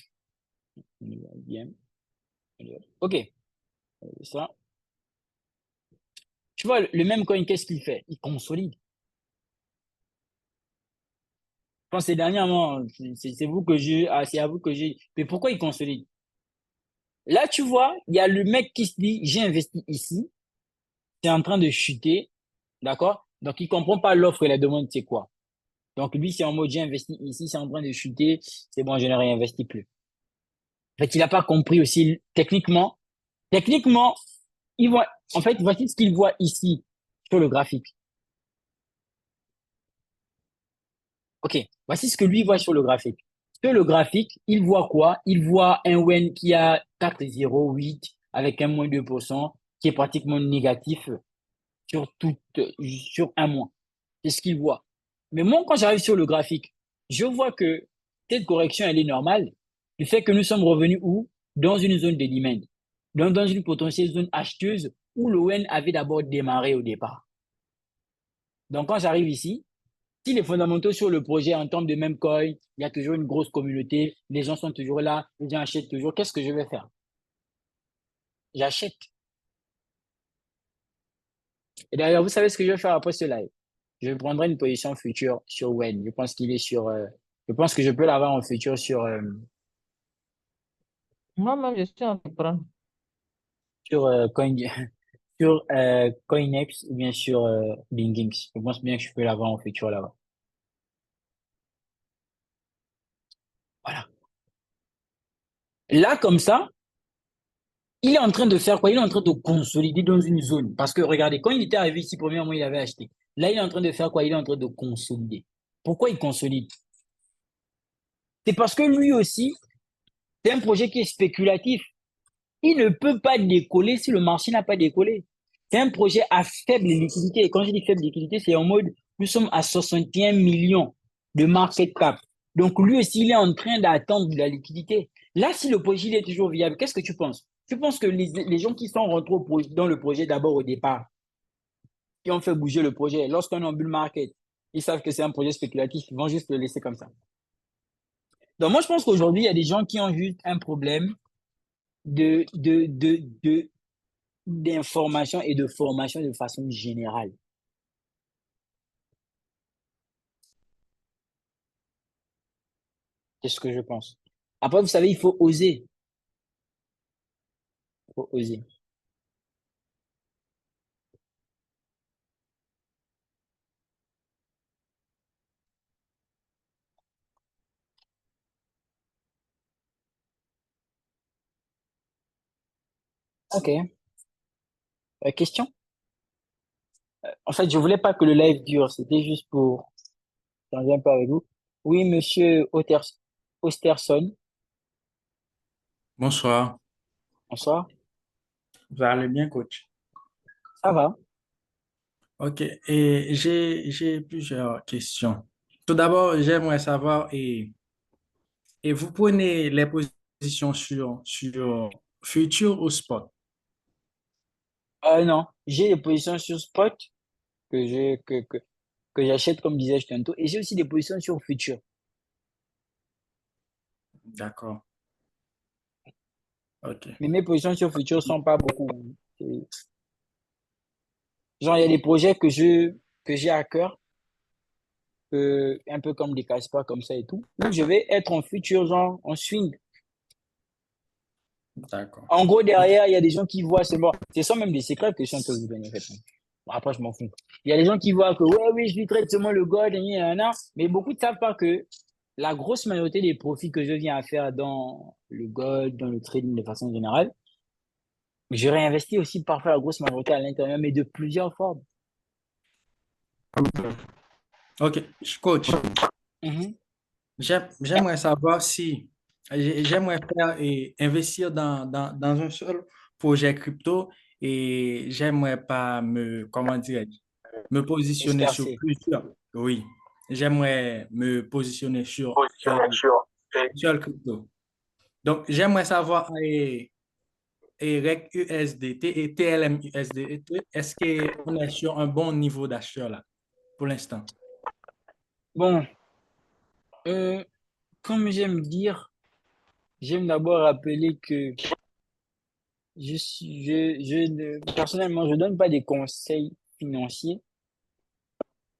bien, ok, ça, tu vois, le même coin, qu'est-ce qu'il fait? Il consolide. Je pense que dernièrement, c'est vous que j'ai, ah, c'est à vous que j'ai. Mais pourquoi il consolide? Là, tu vois, il y a le mec qui se dit, j'ai investi ici, c'est en train de chuter, d'accord? Donc, il comprend pas l'offre et la demande, c'est quoi? Donc, lui, c'est en mode, j'ai investi ici, c'est en train de chuter, c'est bon, je ne réinvestis plus. En fait, il n'a pas compris aussi, techniquement, il voit, en fait, voici ce qu'il voit ici, sur le graphique. OK, voici ce que lui voit sur le graphique. Sur le graphique, il voit quoi? Il voit un WEN qui a 4,08 avec un moins 2%, qui est pratiquement négatif sur un mois. C'est ce qu'il voit. Mais moi, quand j'arrive sur le graphique, je vois que cette correction, elle est normale. Le fait que nous sommes revenus où? Dans une zone de demand. Donc, dans une potentielle zone acheteuse où le WEN avait d'abord démarré au départ. Donc, quand j'arrive ici, si les fondamentaux sur le projet en termes de même coin, il y a toujours une grosse communauté, les gens sont toujours là, les gens achètent toujours, qu'est-ce que je vais faire? J'achète. Et d'ailleurs, vous savez ce que je vais faire après ce live? Je prendrai une position future sur Wen. Je pense qu'il est je pense que je peux l'avoir en futur Moi-même, je suis en train de prendre. sur, sur CoinEx ou bien sur BingX. Je pense bien que je peux l'avoir en futur là-bas. Voilà. Là, comme ça, il est en train de faire quoi? Il est en train de consolider dans une zone. Parce que regardez, quand il était arrivé ici, premièrement, il avait acheté. Là, il est en train de faire quoi? Il est en train de consolider. Pourquoi il consolide? C'est parce que lui aussi, c'est un projet qui est spéculatif. Il ne peut pas décoller si le marché n'a pas décollé. C'est un projet à faible liquidité. Et quand je dis faible liquidité, c'est en mode, nous sommes à 61 millions de market cap. Donc lui aussi, il est en train d'attendre de la liquidité. Là, si le projet il est toujours viable, qu'est-ce que tu penses? Tu penses que les gens qui sont rentrés dans le projet d'abord au départ, qui ont fait bouger le projet, lorsqu'on est en bull market, ils savent que c'est un projet spéculatif, ils vont juste le laisser comme ça. Donc moi, je pense qu'aujourd'hui, il y a des gens qui ont juste un problème de d'information et de formation de façon générale. C'est ce que je pense. Après, vous savez, il faut oser. Il faut oser. OK. Question? En fait, je voulais pas que le live dure. C'était juste pour changer un peu avec vous. Oui, monsieur Osterson. Bonsoir. Bonsoir. Vous allez bien, coach? Ça va? OK. Et j'ai plusieurs questions. Tout d'abord, j'aimerais savoir, et vous prenez les positions sur futur ou spot? Non, j'ai des positions sur spot que j'achète, comme disais-je tantôt, et j'ai aussi des positions sur futur. D'accord. OK. Mais mes positions sur futur sont pas beaucoup. C'est- Genre, il y a des projets que j'ai à cœur, un peu comme des casse-pas comme ça et tout, où je vais être en futur, genre, en swing. D'accord. En gros, OK. derrière, il y a des gens qui voient seulement. Ce sont même des secrets que je suis en train de vous donner, en fait. Bon, après, je m'en fous. Il y a des gens qui voient que, ouais, oui, je lui traite seulement le gold, mais beaucoup ne savent pas que la grosse majorité des profits que je viens à faire dans le gold, dans le trading de façon générale, je réinvestis aussi parfois la grosse majorité à l'intérieur, mais de plusieurs formes. OK. Coach, Mhm. j'aimerais savoir si j'aimerais faire et investir dans un seul projet crypto et j'aimerais pas comment dire, me positionner sur Dispersé. plusieurs. Oui, j'aimerais me positionner sur une seule crypto. Donc, j'aimerais savoir REC USDT et TLM USDT, est-ce qu'on est sur un bon niveau d'achat là pour l'instant? Bon, euh, comme j'aime d'abord rappeler que personnellement, je ne donne pas des conseils financiers.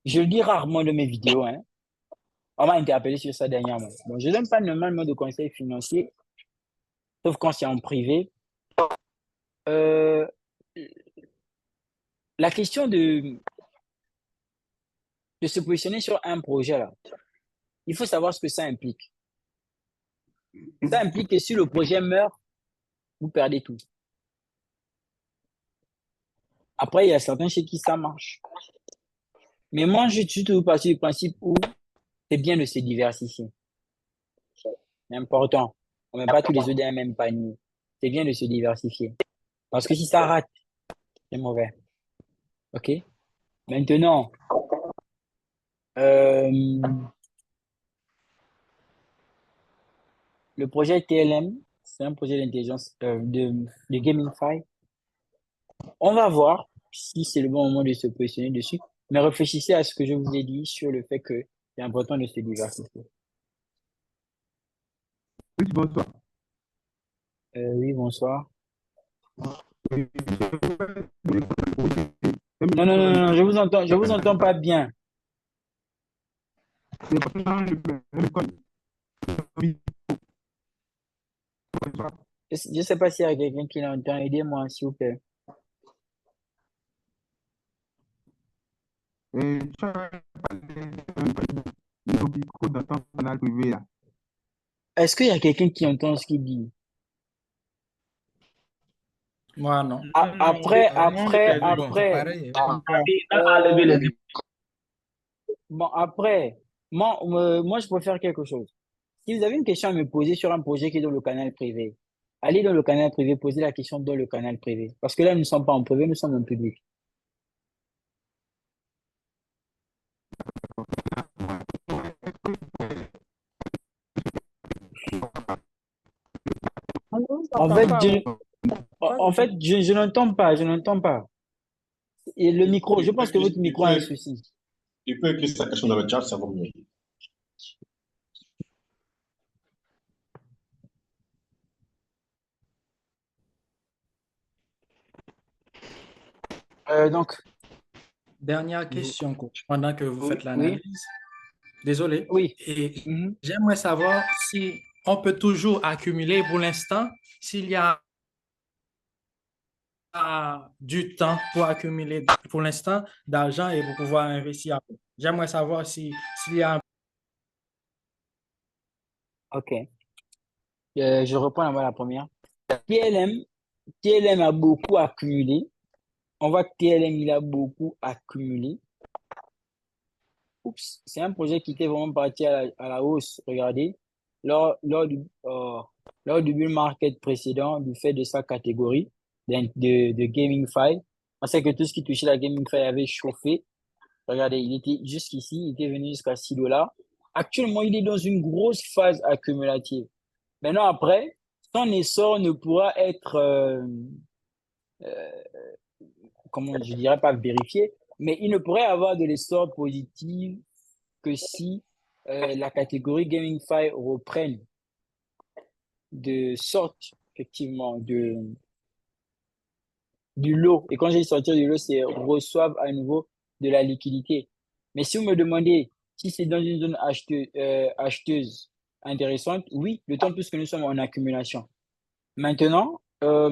Je le dis rarement dans mes vidéos, hein. On m'a interpellé sur ça dernièrement. Bon, je ne donne pas normalement de conseils financiers, sauf quand c'est en privé. Euh, la question de se positionner sur un projet, là, il faut savoir ce que ça implique. Ça implique que si le projet meurt, vous perdez tout. Après, il y a certains chez qui ça marche. Mais moi, je suis toujours parti du principe où c'est bien de se diversifier. C'est important. On ne met pas tous les œufs dans le même panier. C'est bien de se diversifier. Parce que si ça rate, c'est mauvais. OK? Maintenant, euh, le projet TLM, c'est un projet d'intelligence de GameFi. On va voir si c'est le bon moment de se positionner dessus. Mais réfléchissez à ce que je vous ai dit sur le fait que c'est important de se diversifier. Oui, bonsoir. Oui, bonsoir. Oui, Non, non, non, non, je vous entends pas bien. Je ne sais pas s'il y a quelqu'un qui l'entend. Aidez-moi, s'il vous plaît. Est-ce qu'il y a quelqu'un qui entend ce qu'il dit? Moi, non. Bon, c'est pareil. Euh, bon, après, moi, je préfère quelque chose. Si vous avez une question à me poser sur un projet qui est dans le canal privé, allez dans le canal privé, posez la question dans le canal privé. Parce que là, nous ne sommes pas en privé, nous sommes en public. On ne En s'entend fait, pas. je n'entends pas, je n'entends pas. Et le micro, je pense que votre micro a un souci. Il peut écrire sa question dans le chat, ça va mieux. Donc, Dernière question, coach, pendant que vous oui, faites oui, l'analyse. Désolé. oui. Et Mhm. j'aimerais savoir si on peut toujours accumuler pour l'instant, s'il y a du temps pour accumuler pour l'instant d'argent et pour pouvoir investir après. J'aimerais savoir s'il y a un... OK. Je reprends la première. TLM, TLM a beaucoup accumulé. On voit que TLM, il a beaucoup accumulé. Oups, c'est un projet qui était vraiment parti à la hausse. Regardez. lors du bull market précédent, du fait de sa catégorie de GameFi. On sait que tout ce qui touchait la GameFi avait chauffé. Regardez, il était jusqu'ici, il était venu jusqu'à 6 dollars. Actuellement, il est dans une grosse phase accumulative. Maintenant, après, son essor ne pourra être, comment je dirais pas vérifié, mais il ne pourrait avoir de l'essor positif que si la catégorie GameFi reprenne de sorte, effectivement, du lot. Et quand j'ai sortir du lot, c'est reçoivent à nouveau de la liquidité. Mais si vous me demandez si c'est dans une zone acheteuse intéressante, oui, d'autant plus que nous sommes en accumulation. Maintenant, ça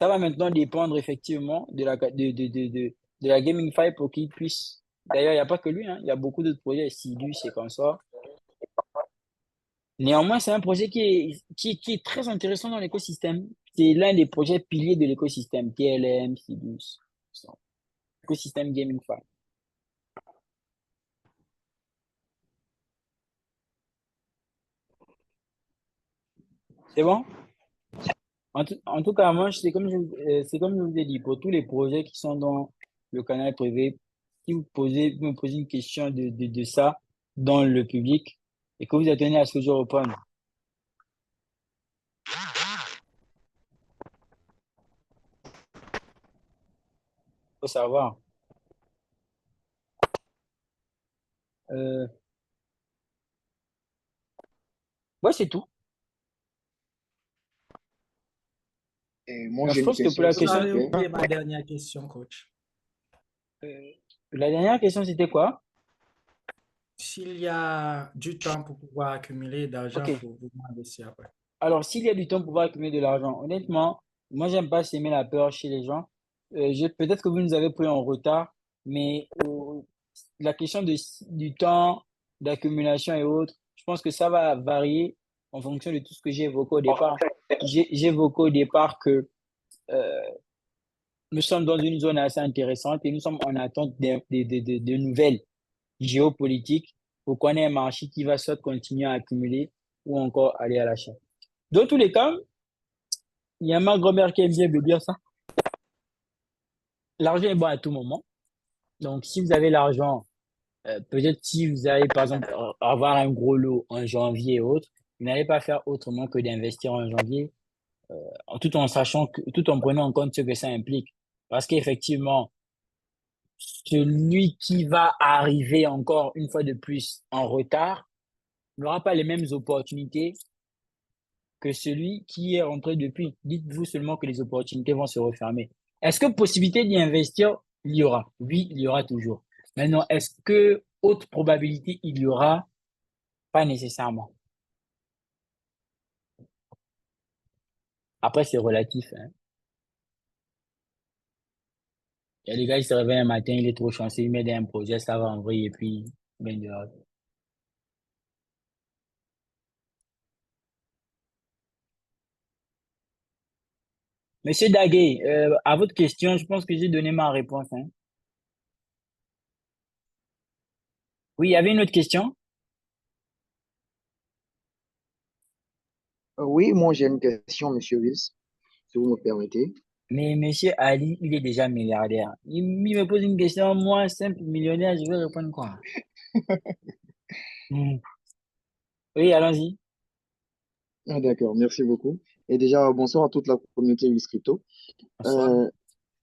va maintenant dépendre effectivement de la GameFi pour qu'il puisse. D'ailleurs, il n'y a pas que lui, hein, il y a beaucoup d'autres projets, Sidus et comme ça. Néanmoins, c'est un projet qui est très intéressant dans l'écosystème. C'est l'un des projets piliers de l'écosystème, TLM, Sidus, écosystème GameFi. C'est bon? En tout cas, moi, c'est comme je vous ai dit, pour tous les projets qui sont dans le canal privé, si vous me posez une question de ça dans le public et que vous attendez à ce que je réponde, faut savoir. Euh, ouais, c'est tout. Et moi, Donc, j'ai je une pense que pour question la Vous s'il question, vous avez plaît. oublié ma dernière question, coach. la dernière question, c'était quoi? S'il y a du temps pour pouvoir accumuler d'argent, il Ok. faut vraiment investir après. Alors, s'il y a du temps pour pouvoir accumuler de l'argent, honnêtement, moi, j'aime pas s'aimer la peur chez les gens. Peut-être que vous nous avez pris en retard, mais la question du temps, d'accumulation et autres, je pense que ça va varier en fonction de tout ce que j'ai évoqué au départ. J'ai évoqué au départ que euh, nous sommes dans une zone assez intéressante et nous sommes en attente de nouvelles géopolitiques pour qu'on ait un marché qui va soit continuer à accumuler ou encore aller à l'achat. Dans tous les cas, il y a ma grand-mère qui aime bien me dire ça. L'argent est bon à tout moment. Donc, si vous avez l'argent, peut-être si vous allez, par exemple, avoir un gros lot en janvier et autres, vous n'allez pas faire autrement que d'investir en janvier, tout en sachant que, tout en prenant en compte ce que ça implique. Parce qu'effectivement, celui qui va arriver encore une fois de plus en retard n'aura pas les mêmes opportunités que celui qui est rentré depuis. Dites-vous seulement que les opportunités vont se refermer. Est-ce que possibilité d'y investir, il y aura? Oui, il y aura toujours. Maintenant, est-ce que autre probabilité il y aura? Pas nécessairement. Après, c'est relatif, hein. Il y a des gars, ils se réveillent un matin, il est trop chanceux, il met dans un projet, ça va envoyer et puis, ben dehors. Monsieur Daguet, à votre question, je pense que j'ai donné ma réponse, hein. Oui, il y avait une autre question? Oui, moi, j'ai une question, Monsieur Wills, si vous me permettez. Mais monsieur Ali, il est déjà milliardaire. Il me pose une question, moi, simple millionnaire, je vais répondre quoi? Hmm. Oui, allons-y. Ah, d'accord, merci beaucoup. Et déjà, bonsoir à toute la communauté Wills Crypto. Bonsoir. Euh,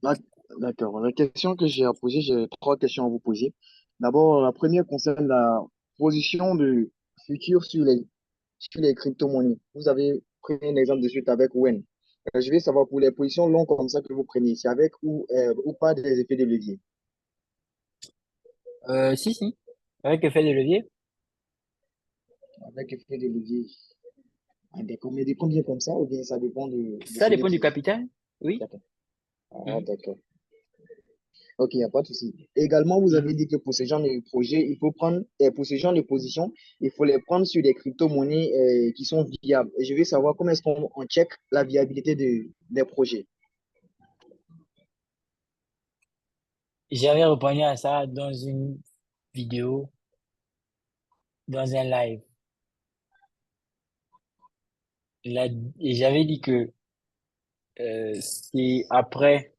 la- d'accord, la question que j'ai à poser, j'ai trois questions à vous poser. D'abord, la première concerne la position de futur sur les crypto-monnaies. Vous avez pris un exemple de suite avec Wen. Je vais savoir pour les positions longues comme ça que vous prenez, c'est avec ou pas des effets de levier. Si, si. Avec effet de levier. Avec effet de levier. Ah, d'accord, mais de combien comme ça, ou bien ça dépend de Ça celui dépend du qui. capital. Oui. D'accord. Ah, Mhm. d'accord. Ok, il n'y a pas de souci. Également, vous avez Mhm. dit que pour ce genre de projet, il faut prendre, pour ce genre de position, il faut les prendre sur des crypto-monnaies qui sont viables. Et je veux savoir comment est-ce qu'on check la viabilité des projets. J'avais répondu à ça dans une vidéo, dans un live. la- et j'avais dit que c'est après,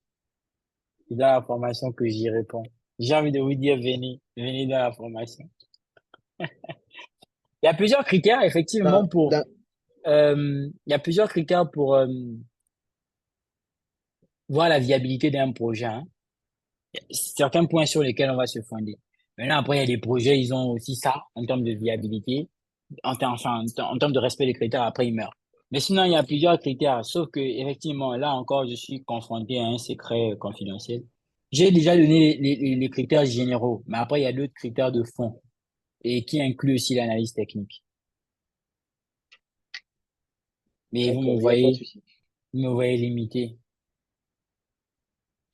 dans la formation que j'y réponds. J'ai envie de vous dire, venez dans la formation. Il y a plusieurs critères, Dans, effectivement, dans, il y a plusieurs critères pour voir la viabilité d'un projet, hein. Certains points sur lesquels on va se fonder. Maintenant, après, il y a des projets, ils ont aussi ça en termes de viabilité, en termes de respect des critères, après, ils meurent. Mais sinon, il y a plusieurs critères, sauf que, effectivement, là encore, je suis confronté à un secret confidentiel. J'ai déjà donné les critères généraux, mais après, il y a d'autres critères de fond et qui incluent aussi l'analyse technique. Mais d'accord, il n'y a pas de souci. vous me voyez limité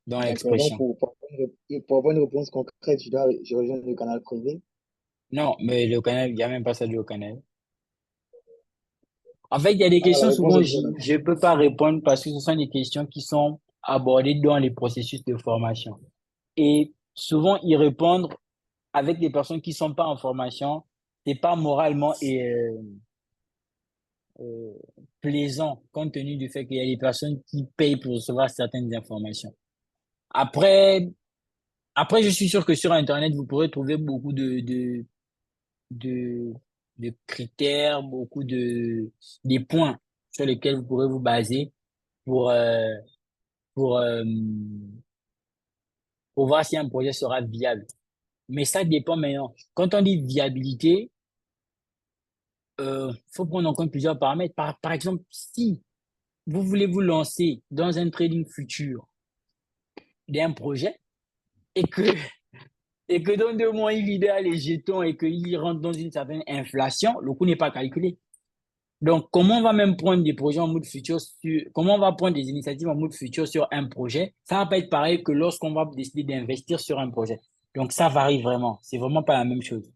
dans D'accord, donc l'expression. pour avoir une réponse concrète, je rejoins le canal privé. Non, mais le canal, il n'y a même pas ça de au canal. En fait, il y a des Ah, la questions réponse souvent, est déjà là. je peux pas répondre parce que ce sont des questions qui sont abordées dans les processus de formation. Et souvent, y répondre avec des personnes qui sont pas en formation, c'est pas moralement euh, plaisant compte tenu du fait qu'il y a des personnes qui payent pour recevoir certaines informations. Après, après, je suis sûr que sur Internet, vous pourrez trouver beaucoup de, de critères, des points sur lesquels vous pourrez vous baser pour, euh, pour, euh, pour voir si un projet sera viable. Mais ça dépend maintenant. Quand on dit viabilité, faut prendre en compte plusieurs paramètres. Par exemple, si vous voulez vous lancer dans un trading futur d'un projet et et que dans 2 mois, il libère les jetons et qu'il rentre dans une certaine inflation, le coût n'est pas calculé. Donc, comment on va même prendre des projets en mode futur comment on va prendre des initiatives en mode futur sur un projet? Ça va pas être pareil que lorsqu'on va décider d'investir sur un projet. Donc, ça varie vraiment. C'est vraiment pas la même chose.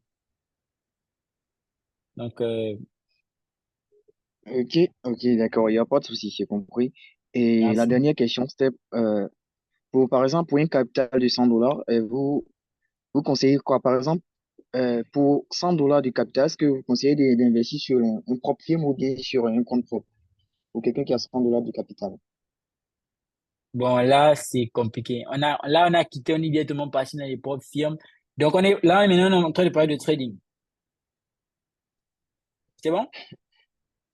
Donc, Ok, ok, d'accord, il n'y a pas de souci, j'ai compris. Et la merci. dernière question, c'était par exemple, pour un capital de $100, vous conseillez quoi? Par exemple, pour $100 de capital, est-ce que vous conseillez d'investir sur un propre firme ou bien sur un compte propre pour quelqu'un qui a $100 de capital? Bon, là, c'est compliqué. Là, on a quitté, on est directement passé dans les propres firmes. Donc, on est là, maintenant, on est en train de parler de trading. C'est bon?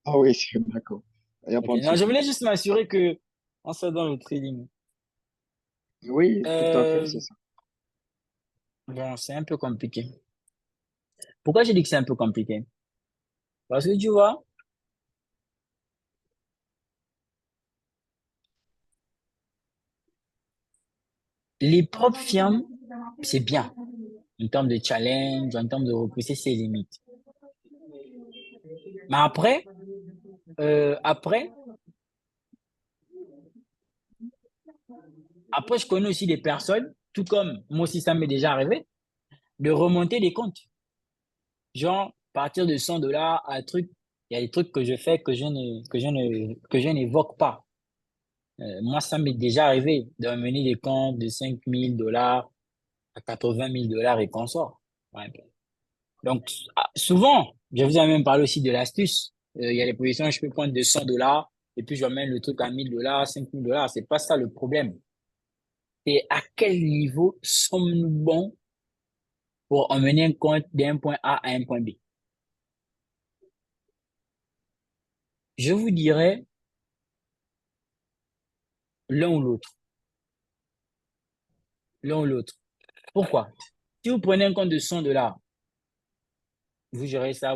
Ah oui, d'accord, il n'y a Ok. pas de Non, je souci. voulais juste m'assurer que on soit dans le trading. Oui, tout à fait, Euh, c'est ça. bon, c'est un peu compliqué. Pourquoi j'ai dit que c'est un peu compliqué? Parce que tu vois, les propres firmes, c'est bien en termes de challenge, en termes de repousser ses limites. Mais après, après, je connais aussi des personnes, tout comme moi aussi, ça m'est déjà arrivé, de remonter des comptes. Genre, partir de $100 à un truc, il y a des trucs que je fais que je n'évoque pas. Moi, ça m'est déjà arrivé d'emmener des comptes de $5 000 à $80 000 et consorts. Ouais. Donc, souvent, je vous ai même parlé aussi de l'astuce. Il y a des positions où je peux prendre de $100 et puis je ramène le truc à $1 000, $5 000. C'est pas ça le problème. C'est à quel niveau sommes-nous bons pour emmener un compte d'un point A à un point B. Je vous dirais l'un ou l'autre. L'un ou l'autre. Pourquoi? Si vous prenez un compte de $100, vous gérez ça,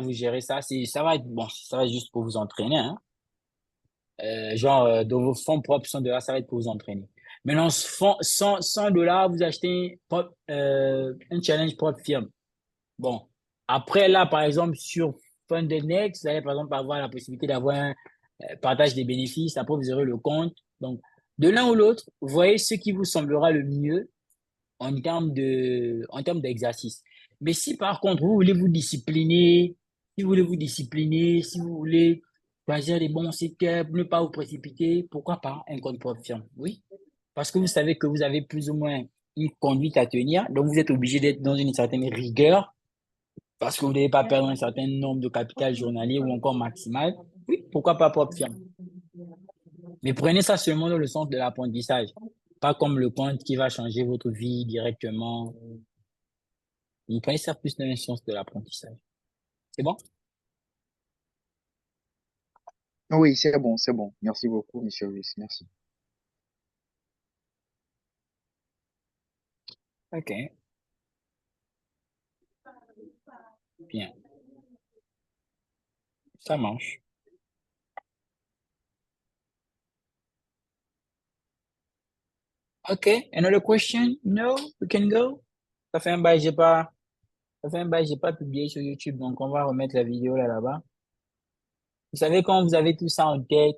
ça va être bon, ça va être juste pour vous entraîner, hein. Genre, dans vos fonds propres, $100, ça va être pour vous entraîner. Maintenant, $100, vous achetez un challenge propre firme. Bon. Après, là, par exemple, sur FundedNext, vous allez, par exemple, avoir la possibilité d'avoir un partage des bénéfices. Après, vous aurez le compte. Donc, de l'un ou l'autre, voyez ce qui vous semblera le mieux en termes d'exercice. Mais si par contre, vous voulez vous discipliner, si vous voulez choisir les bons secteurs, ne pas vous précipiter, pourquoi pas un compte propre firme? Oui, parce que vous savez que vous avez plus ou moins une conduite à tenir, donc vous êtes obligé d'être dans une certaine rigueur parce que vous ne devez pas perdre un certain nombre de capital journalier ou encore maximal. Oui, pourquoi pas propre firme? Mais prenez ça seulement dans le sens de l'apprentissage, pas comme le compte qui va changer votre vie directement. Vous prenez ça plus dans le sens de l'apprentissage. C'est bon? Oui, c'est bon, c'est bon. Merci beaucoup, monsieur Ruiz. Merci. Ok, bien, ça marche. Ok, another question? No, we can go. Ça fait un bail, ça fait un bail, j'ai pas publié sur YouTube, donc on va remettre la vidéo là-bas. Vous savez, quand vous avez tout ça en tête,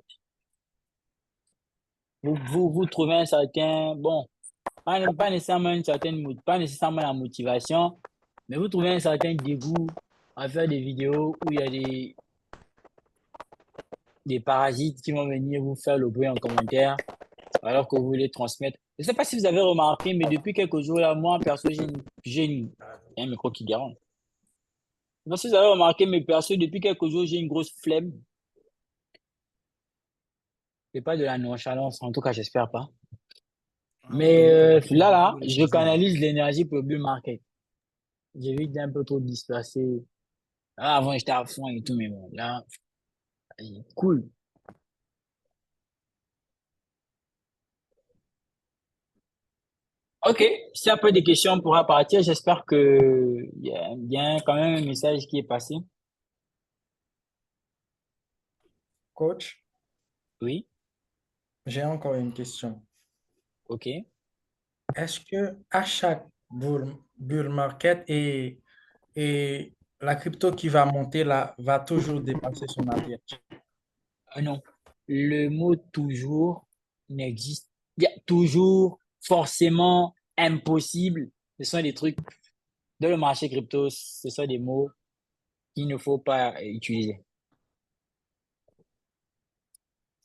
vous trouvez un certain, bon, pas nécessairement une certaine, pas nécessairement la motivation, mais vous trouvez un certain dégoût à faire des vidéos où il y a des parasites qui vont venir vous faire le bruit en commentaire alors que vous voulez transmettre. Je ne sais pas si vous avez remarqué, mais depuis quelques jours, là, moi, perso, il y a un micro qui dérange. Je ne sais pas si vous avez remarqué, mais perso, depuis quelques jours, j'ai une grosse flemme. C'est pas de la nonchalance, en tout cas, j'espère pas. Ah, ok, Mais là, je je disais. canalise l'énergie pour le bull market. J'évite d'un peu trop disperser. Ah, avant, j'étais à fond et tout, mais bon, là, cool. Ok, s'il y a pas de questions, on pourra partir. J'espère que il y a quand même un message qui est passé. Coach, Oui, j'ai encore une question. ok. Est-ce que à chaque bull market et la crypto qui va monter là va toujours dépasser son ATH? Ah non, le mot toujours n'existe. Il y a toujours, forcément, impossible. Ce sont des trucs, dans le marché crypto, ce sont des mots qu'il ne faut pas utiliser.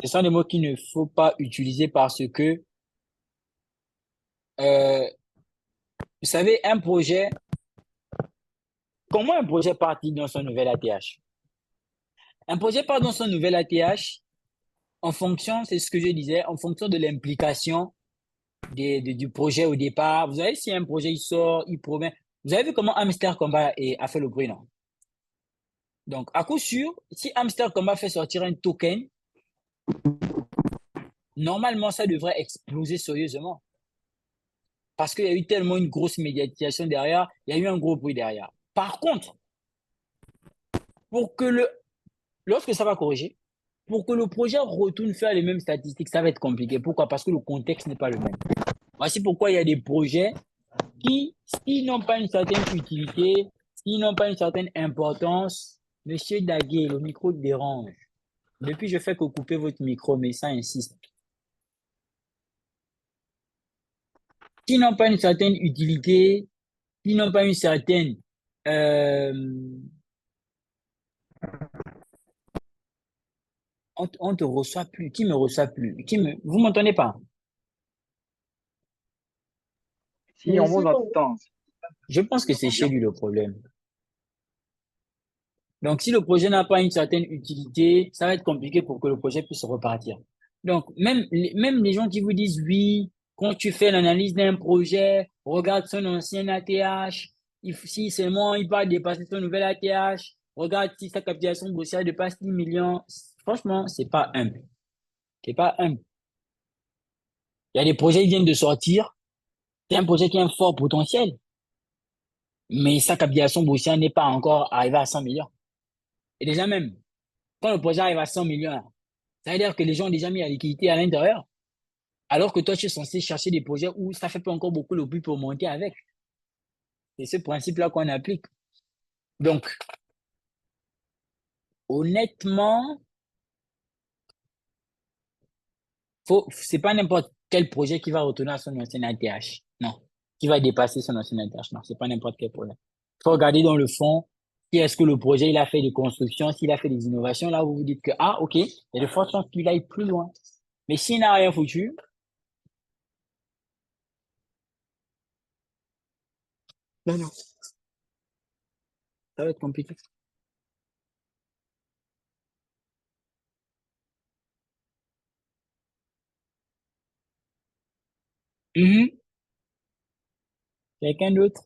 Ce sont des mots qu'il ne faut pas utiliser parce que, euh, vous savez, un projet, comment un projet part-il dans son nouvel ATH? Un projet part dans son nouvel ATH en fonction, c'est ce que je disais, en fonction de l'implication du projet au départ. Vous savez, si un projet il sort, il promet. Vous avez vu comment Hamster Combat a fait le bruit, non? Donc, à coup sûr, si Hamster Combat fait sortir un token, normalement, ça devrait exploser sérieusement. Parce qu'il y a eu tellement une grosse médiatisation derrière, il y a eu un gros bruit derrière. Par contre, pour que lorsque ça va corriger, pour que le projet retourne faire les mêmes statistiques, ça va être compliqué. Pourquoi? Parce que le contexte n'est pas le même. Voici pourquoi il y a des projets qui, s'ils n'ont pas une certaine utilité, s'ils n'ont pas une certaine importance, Monsieur Daguet, le micro dérange. Depuis, je fais que couper votre micro, mais ça insiste. S'ils n'ont pas une certaine utilité, s'ils n'ont pas une certaine... euh, on te reçoit plus. Qui me reçoit plus? Vous m'entendez pas? Si on vous entend, Je pense que c'est chez lui le problème. Donc, si le projet n'a pas une certaine utilité, ça va être compliqué pour que le projet puisse repartir. Donc, même les gens qui vous disent oui, quand tu fais l'analyse d'un projet, regarde son ancien ATH, si seulement il va dépasser son nouvel ATH, regarde si sa capitalisation boursière dépasse 10 millions. Franchement, c'est pas humble. C'est pas humble. Il y a des projets qui viennent de sortir. C'est un projet qui a un fort potentiel, mais sa capitalisation boursière n'est pas encore arrivée à 100 millions. Et déjà même, quand le projet arrive à 100 millions, ça veut dire que les gens ont déjà mis la liquidité à l'intérieur. Alors que toi, tu es censé chercher des projets où ça fait pas encore beaucoup le but pour monter avec. C'est ce principe-là qu'on applique. Donc, honnêtement, c'est pas n'importe quel projet qui va retourner à son ancien ATH. Non. Qui va dépasser son ancien ATH. Non, c'est pas n'importe quel projet. Il faut regarder dans le fond, si est-ce que le projet, il a fait des constructions, s'il a fait des innovations, là, vous vous dites que, ah, ok, il y a de fortes chances qu'il aille plus loin. Mais s'il n'a rien foutu, non, non, ça va être compliqué. Mhm. Quelqu'un d'autre?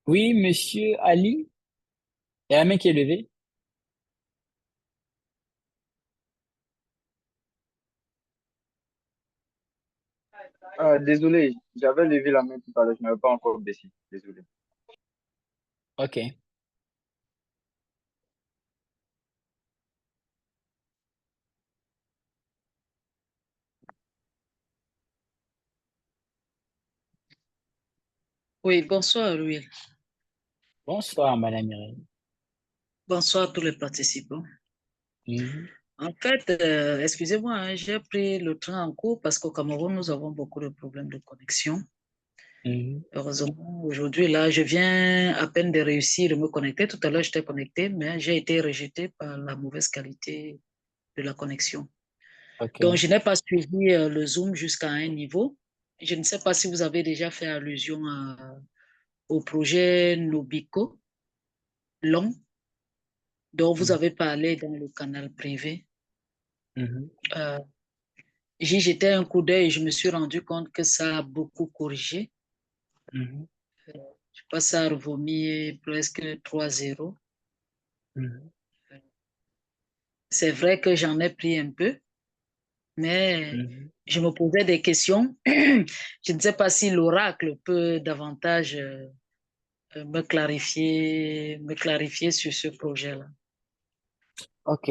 Oui, monsieur Ali. Il y a un mec qui est levé. Désolé, j'avais levé la main tout à l'heure, je n'avais pas encore baissé. Désolé. OK. Oui, bonsoir, Louis. Bonsoir, madame Mireille. Bonsoir à tous les participants. Mhm. En fait, excusez-moi, hein, j'ai pris le train en cours parce qu'au Cameroun, nous avons beaucoup de problèmes de connexion. Mhm. Heureusement, aujourd'hui, là, je viens à peine de réussir de me connecter. Tout à l'heure, j'étais connecté, mais j'ai été rejeté par la mauvaise qualité de la connexion. Donc, OK. je n'ai pas suivi le Zoom jusqu'à un niveau. Je ne sais pas si vous avez déjà fait allusion au projet Nobico long dont vous Mhm. avez parlé dans le canal privé. Mhm. Euh, J'y jeté un coup d'œil et je me suis rendu compte que ça a beaucoup corrigé. Mhm. Je pense à revomi presque 3-0. Mhm. C'est vrai que j'en ai pris un peu, mais Mhm. je me posais des questions. Je ne sais pas si l'oracle peut davantage me clarifier sur ce projet-là. OK.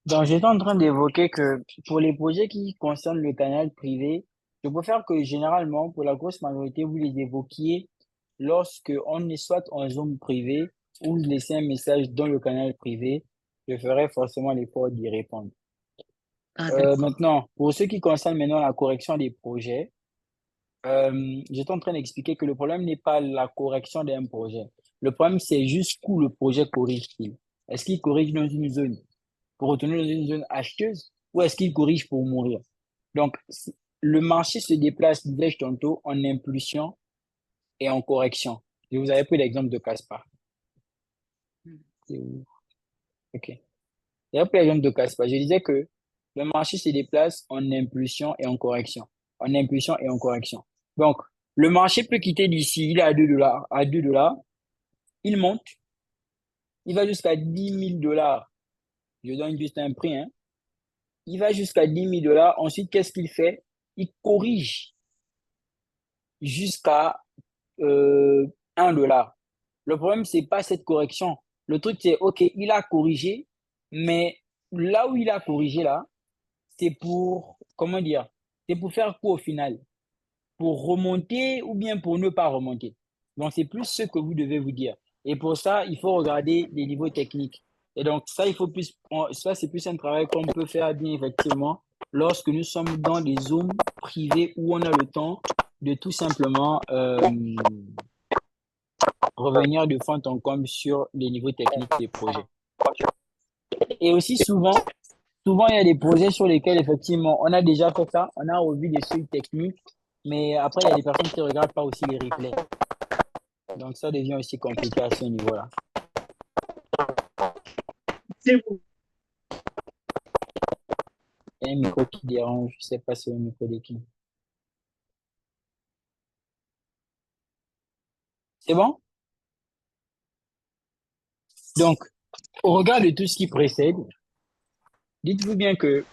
Donc, j'étais en train d'évoquer que pour les projets qui concernent le canal privé, je préfère que généralement, pour la grosse majorité, vous les évoquiez lorsque on est soit en zone privée ou laisser un message dans le canal privé. Je ferai forcément l'effort d'y répondre. Ah, d'accord. Maintenant, pour ce qui concerne maintenant la correction des projets, j'étais en train d'expliquer que le problème n'est pas la correction d'un projet. Le problème, c'est jusqu'où le projet corrige-t-il. Est-ce qu'il corrige dans une zone pour retourner dans une zone acheteuse ou est-ce qu'il corrige pour mourir? Donc, le marché se déplace, disais-je tantôt, en impulsion et en correction. Je vous avais pris l'exemple de Caspar. C'est où? OK. J'avais pris l'exemple de Caspar. Je disais que le marché se déplace en impulsion et en correction. En impulsion et en correction. Donc, le marché peut quitter d'ici, il est à 2 dollars. À 2 dollars, il monte, il va jusqu'à 10 000 dollars. Je donne juste un prix, hein. Il va jusqu'à 10 000 dollars. Ensuite, qu'est-ce qu'il fait? Il corrige jusqu'à 1 dollar. Le problème, c'est pas cette correction. Le truc, c'est, OK, il a corrigé, mais là où il a corrigé, là, c'est pour, comment dire, c'est pour faire quoi au final? Pour remonter ou bien pour ne pas remonter. Donc, c'est plus ce que vous devez vous dire. Et pour ça, il faut regarder les niveaux techniques. Et donc, ça, il faut plus, ça, c'est plus un travail qu'on peut faire bien, effectivement, lorsque nous sommes dans des zones privées où on a le temps de tout simplement revenir de fond en comble sur les niveaux techniques des projets. Et aussi, souvent, il y a des projets sur lesquels, effectivement, on a déjà fait ça, on a revu des seuils techniques, mais après, il y a des personnes qui ne regardent pas aussi les replays. Donc, ça devient aussi compliqué à ce niveau-là. Il y a un micro qui dérange, je ne sais pas si c'est le micro de qui. C'est bon? Donc, au regard de tout ce qui précède, dites-vous bien que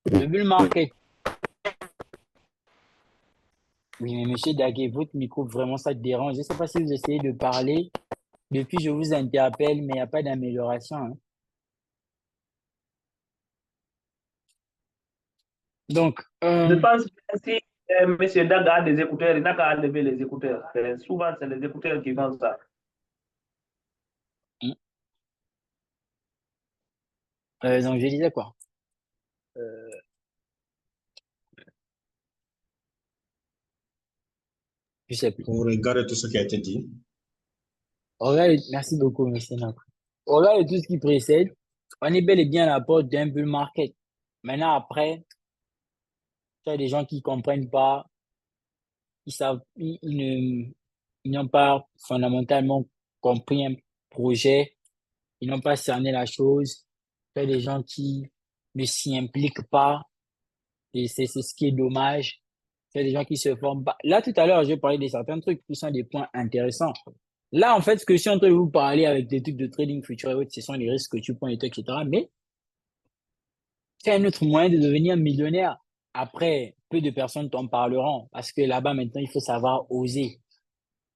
le bull market, oui, mais monsieur Daguet, votre micro, vraiment, ça te dérange. Je ne sais pas si vous essayez de parler. Depuis, je vous interpelle, mais il n'y a pas d'amélioration, hein. Donc, Je pense que si M. Daga a des écouteurs, il n'a qu'à enlever les écouteurs. Souvent, c'est les écouteurs qui font ça. donc je disais quoi? Euh, je sais plus. On regarde tout ce qui a été dit. Merci beaucoup, monsieur Nako. Au regard de tout ce qui précède, on est bel et bien à la porte d'un bull market. Maintenant, après, il y a des gens qui comprennent pas, ils savent, ils n'ont pas fondamentalement compris un projet, ils n'ont pas cerné la chose. Il y a des gens qui ne s'y impliquent pas, Et c'est ce qui est dommage. C'est des gens qui se forment pas. Là, tout à l'heure, j'ai parlé de certains trucs qui sont des points intéressants. Là, en fait, ce que je suis en train de vous parler avec des trucs de trading futur et autres, ce sont les risques que tu prends et tout, etc. Mais c'est un autre moyen de devenir millionnaire. Après, peu de personnes t'en parleront parce que là-bas, maintenant, il faut savoir oser.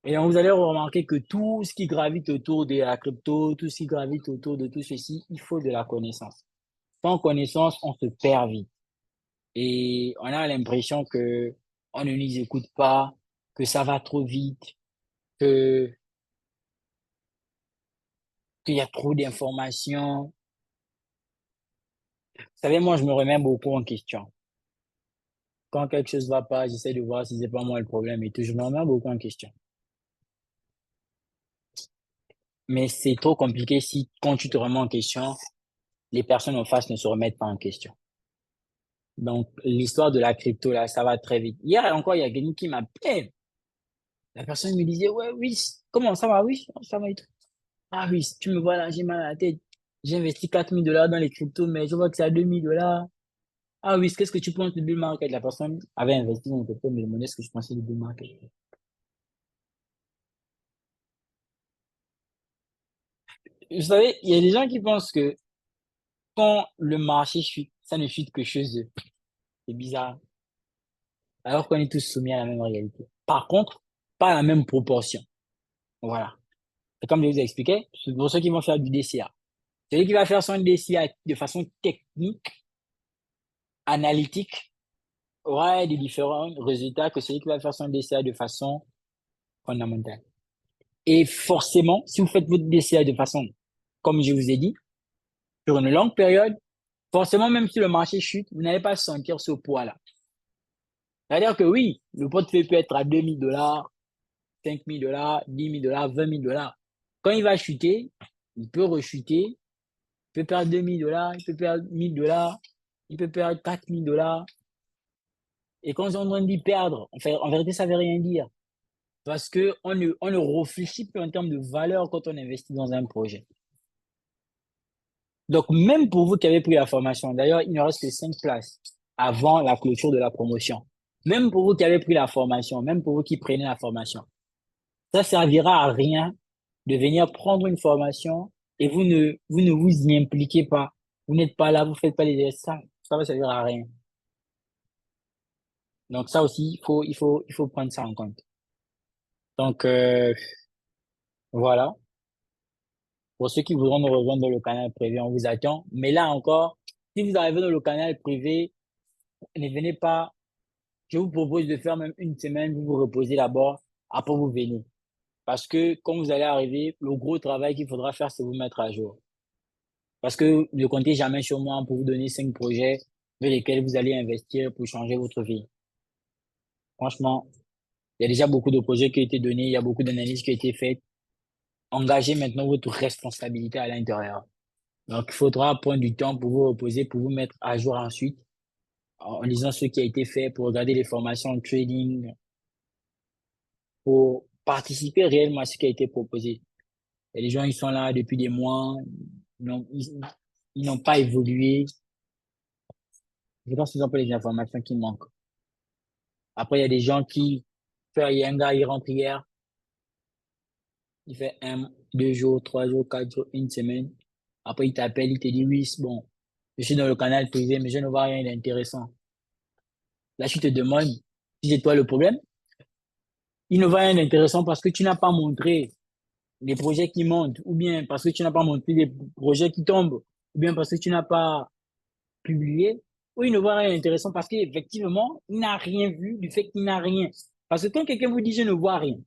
Et donc, vous allez remarquer que tout ce qui gravite autour de la crypto, tout ce qui gravite autour de tout ceci, il faut de la connaissance. Sans connaissance, on se perd vite. Et on a l'impression que on ne nous écoute pas, que ça va trop vite, que qu'il y a trop d'informations. Vous savez, moi, je me remets beaucoup en question. Quand quelque chose va pas, j'essaie de voir si c'est pas moi le problème et tout. Je me remets beaucoup en question. Mais c'est trop compliqué si, quand tu te remets en question, les personnes en face ne se remettent pas en question. Donc, l'histoire de la crypto, là, ça va très vite. Hier encore, il y a quelqu'un qui m'appelait. La personne me disait, ouais, oui, comment ça va? Oui, ça va et tout. Ah oui, si tu me vois là, j'ai mal à la tête. J'ai investi $4 000 dans les cryptos, mais je vois que c'est à $2 000. Ah oui, qu'est-ce que tu penses du bull market? La personne avait investi dans les cryptos, mais me demandait ce que je pensais du bull market. Vous savez, il y a des gens qui pensent que quand le marché chute, ça ne chute que chez eux. C'est bizarre. Alors qu'on est tous soumis à la même réalité. Par contre, pas à la même proportion. Voilà. Et comme je vous ai expliqué, c'est pour ceux qui vont faire du DCA. Celui qui va faire son DCA de façon technique, analytique, aura des différents résultats que celui qui va faire son DCA de façon fondamentale. Et forcément, si vous faites votre DCA de façon, comme je vous ai dit, sur une longue période, forcément, même si le marché chute, vous n'allez pas sentir ce poids-là. C'est-à-dire que oui, le portefeuille peut être à $2 000, $5 000, $10 000, $20 000. Quand il va chuter, il peut rechuter, il peut perdre $2 000, il peut perdre $1 000, il peut perdre $4 000. Et quand on en dit perdre, en vérité, ça ne veut rien dire. Parce on ne réfléchit plus en termes de valeur quand on investit dans un projet. Donc, même pour vous qui avez pris la formation, d'ailleurs, il ne reste que 5 places avant la clôture de la promotion. Même pour vous qui avez pris la formation, même pour vous qui prenez la formation, ça servira à rien de venir prendre une formation et vous ne vous y impliquez pas. Vous n'êtes pas là, vous faites pas les gestes. Ça va servir à rien. Donc, ça aussi, il faut prendre ça en compte. Donc, voilà. Pour ceux qui voudront nous rejoindre dans le canal privé, on vous attend. Mais là encore, si vous arrivez dans le canal privé, ne venez pas. Je vous propose de faire même une semaine, vous vous reposez d'abord, après vous venez. Parce que quand vous allez arriver, le gros travail qu'il faudra faire, c'est vous mettre à jour. Parce que ne comptez jamais sur moi pour vous donner 5 projets dans lesquels vous allez investir pour changer votre vie. Franchement, il y a déjà beaucoup de projets qui ont été donnés, il y a beaucoup d'analyses qui ont été faites. Engagez maintenant votre responsabilité à l'intérieur. Donc, il faudra prendre du temps pour vous reposer, pour vous mettre à jour ensuite, en lisant ce qui a été fait, pour regarder les formations de trading, pour participer réellement à ce qui a été proposé. Et les gens, ils sont là depuis des mois, ils n'ont ils n'ont pas évolué. Je pense qu'ils ont pas les informations qui manquent. Après, il y a des gens il y a un gars, il rentre hier, il fait 1, 2 jours, 3 jours, 4 jours, une semaine. Après, il t'appelle, il te dit, oui, c'est bon, je suis dans le canal privé, mais je ne vois rien d'intéressant. Là, tu te demandes si c'est toi le problème. Il ne voit rien d'intéressant parce que tu n'as pas montré les projets qui montent, ou bien parce que tu n'as pas montré les projets qui tombent, ou bien parce que tu n'as pas publié, ou il ne voit rien d'intéressant parce qu'effectivement, il n'a rien vu du fait qu'il n'a rien. Parce que quand quelqu'un vous dit je ne vois rien,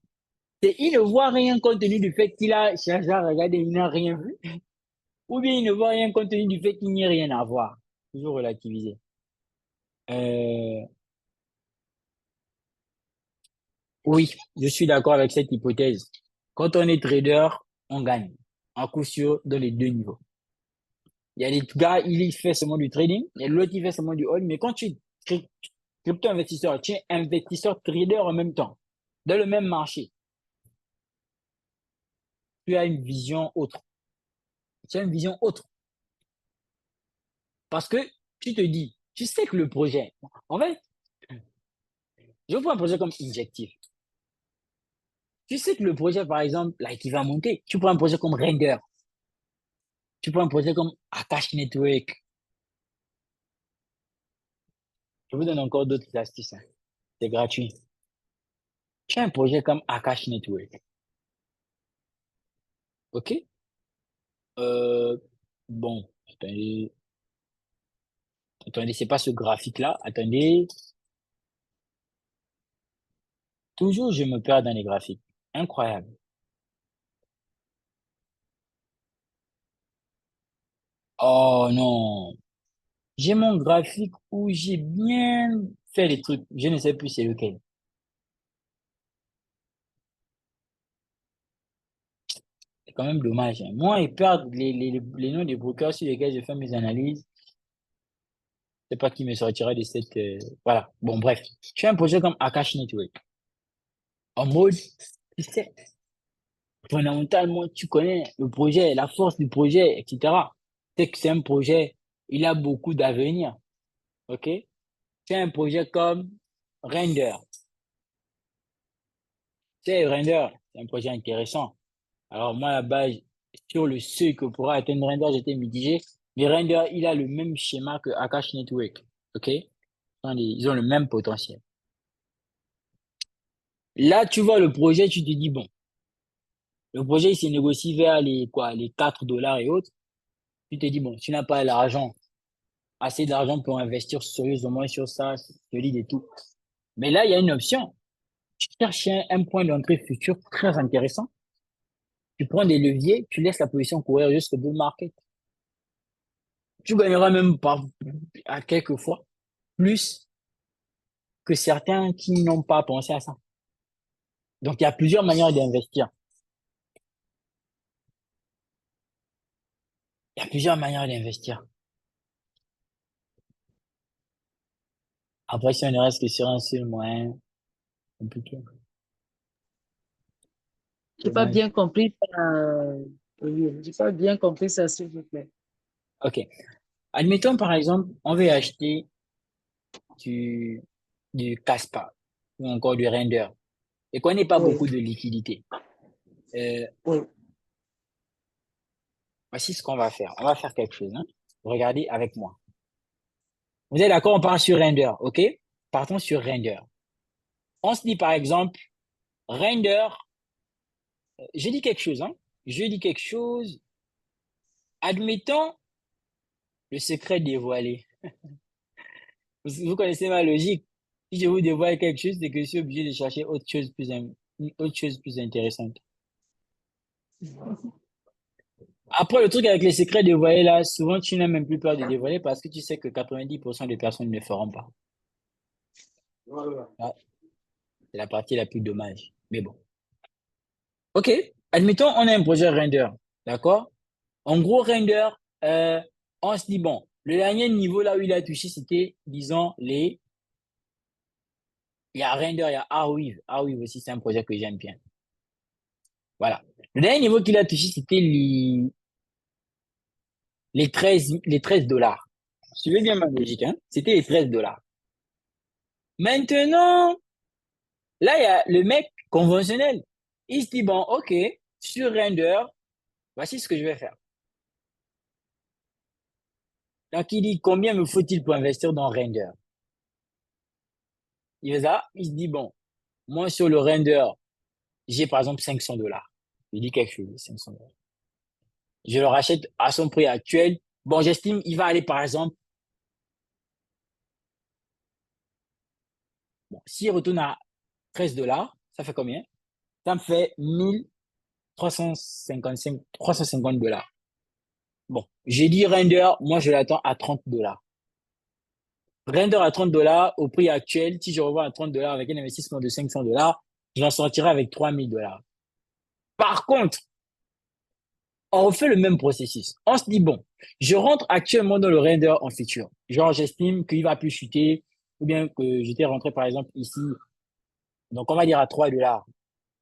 c'est il ne voit rien compte tenu du fait qu'il a cherché à regarder, il n'a rien vu, ou bien il ne voit rien compte tenu du fait qu'il n'y a rien à voir. Toujours relativiser. Euh, oui, je suis d'accord avec cette hypothèse. Quand on est trader, on gagne. En coup sûr, dans les deux niveaux. Il y a des gars, il fait seulement du trading, et l'autre, il fait seulement du hold. Mais quand tu es crypto-investisseur, tu es investisseur trader en même temps, dans le même marché, tu as une vision autre. Tu as une vision autre. Parce que tu te dis, Tu sais que le projet, en fait, je prends un projet comme injectif. Tu sais que le projet, par exemple, là, qui va monter, tu prends un projet comme Render, tu prends un projet comme Akash Network. Je vous donne encore d'autres astuces, hein. C'est gratuit. Tu as un projet comme Akash Network. OK? Euh, bon, attendez, c'est pas ce graphique-là. Attendez. Toujours, je me perds dans les graphiques. Incroyable. Oh non. J'ai mon graphique où j'ai bien fait les trucs. Je ne sais plus c'est lequel. C'est quand même dommage, hein. Moi, ils perdent les noms des brokers sur lesquels je fais mes analyses. Je sais pas qui me sortira de cette... Voilà. Bon, bref. Je fais un projet comme Akash Network. En mode, tu sais, fondamentalement, tu connais le projet, la force du projet, etc. C'est que c'est un projet, il a beaucoup d'avenir. OK? C'est un projet comme Render. C'est Render, c'est un projet intéressant. Alors moi, à la base, sur le seuil que pourra atteindre Render, j'étais mitigé. Mais Render, il a le même schéma que Akash Network. OK? Ils ont le même potentiel. Là, tu vois le projet, tu te dis, bon, le projet, il se négocie vers les 4 dollars et autres. Tu te dis, bon, tu n'as pas l'argent, assez d'argent pour investir sérieusement sur ça, solide et tout. Mais là, il y a une option. Tu cherches un point d'entrée futur très intéressant. Tu prends des leviers, tu laisses la position courir jusqu'au bull market. Tu gagneras même à quelques fois plus que certains qui n'ont pas pensé à ça. Donc, il y a plusieurs manières d'investir. Il y a plusieurs manières d'investir. Après, si on ne reste que sur un seul moyen, compliqué. J'ai pas Dommage. bien compris. Oui, j'ai pas bien compris ça, s'il vous plaît. OK. Admettons, par exemple, on veut acheter du, du Caspa ou encore du Render et qu'on n'ait pas Oui, beaucoup de liquidité. Euh, oui, Voici ce qu'on va faire. On va faire quelque chose, hein. Regardez avec moi. Vous êtes d'accord? On part sur Render, OK? Partons sur Render. On se dit, par exemple, Render, je dis quelque chose, hein. Je dis quelque chose. Admettons le secret dévoilé. Vous connaissez ma logique. Si je vous dévoile quelque chose, c'est que je suis obligé de chercher autre chose plus intéressante. Après, le truc avec les secrets dévoilés, là, souvent, tu n'as même plus peur de dévoiler parce que tu sais que 90% des personnes ne le feront pas. Ah, c'est la partie la plus dommage. Mais bon. OK. Admettons, on a un projet Render. D'accord? En gros, Render, euh, on se dit, bon, le dernier niveau là où il a touché, c'était, disons, il y a Render, il y a Arweave. Arweave aussi, c'est un projet que j'aime bien. Voilà. Le dernier niveau qu'il a touché, c'était les 13 dollars. Suivez bien ma logique, hein? C'était les 13 dollars. Maintenant, là, il y a le mec conventionnel. Il se dit, bon, OK, sur Render, voici ce que je vais faire. Donc, il dit, combien me faut-il pour investir dans Render? Il fait ça, il se dit, bon, moi, sur le Render, j'ai par exemple 500 dollars. Il dit quelque chose, 500 dollars. Je le rachète à son prix actuel. Bon, j'estime, il va aller par exemple, bon, s'il retourne à 13 dollars, ça fait combien? Ça me fait 350 dollars. Bon, j'ai dit Render, moi je l'attends à 30 dollars. Render à 30 dollars au prix actuel, si je revois à 30 dollars avec un investissement de 500 dollars, je m'en sortirai avec 3000 dollars. Par contre, on refait le même processus. On se dit, bon, je rentre actuellement dans le Render en futur. Genre, j'estime qu'il va plus chuter, ou bien que j'étais rentré par exemple ici. Donc, on va dire à 3 dollars.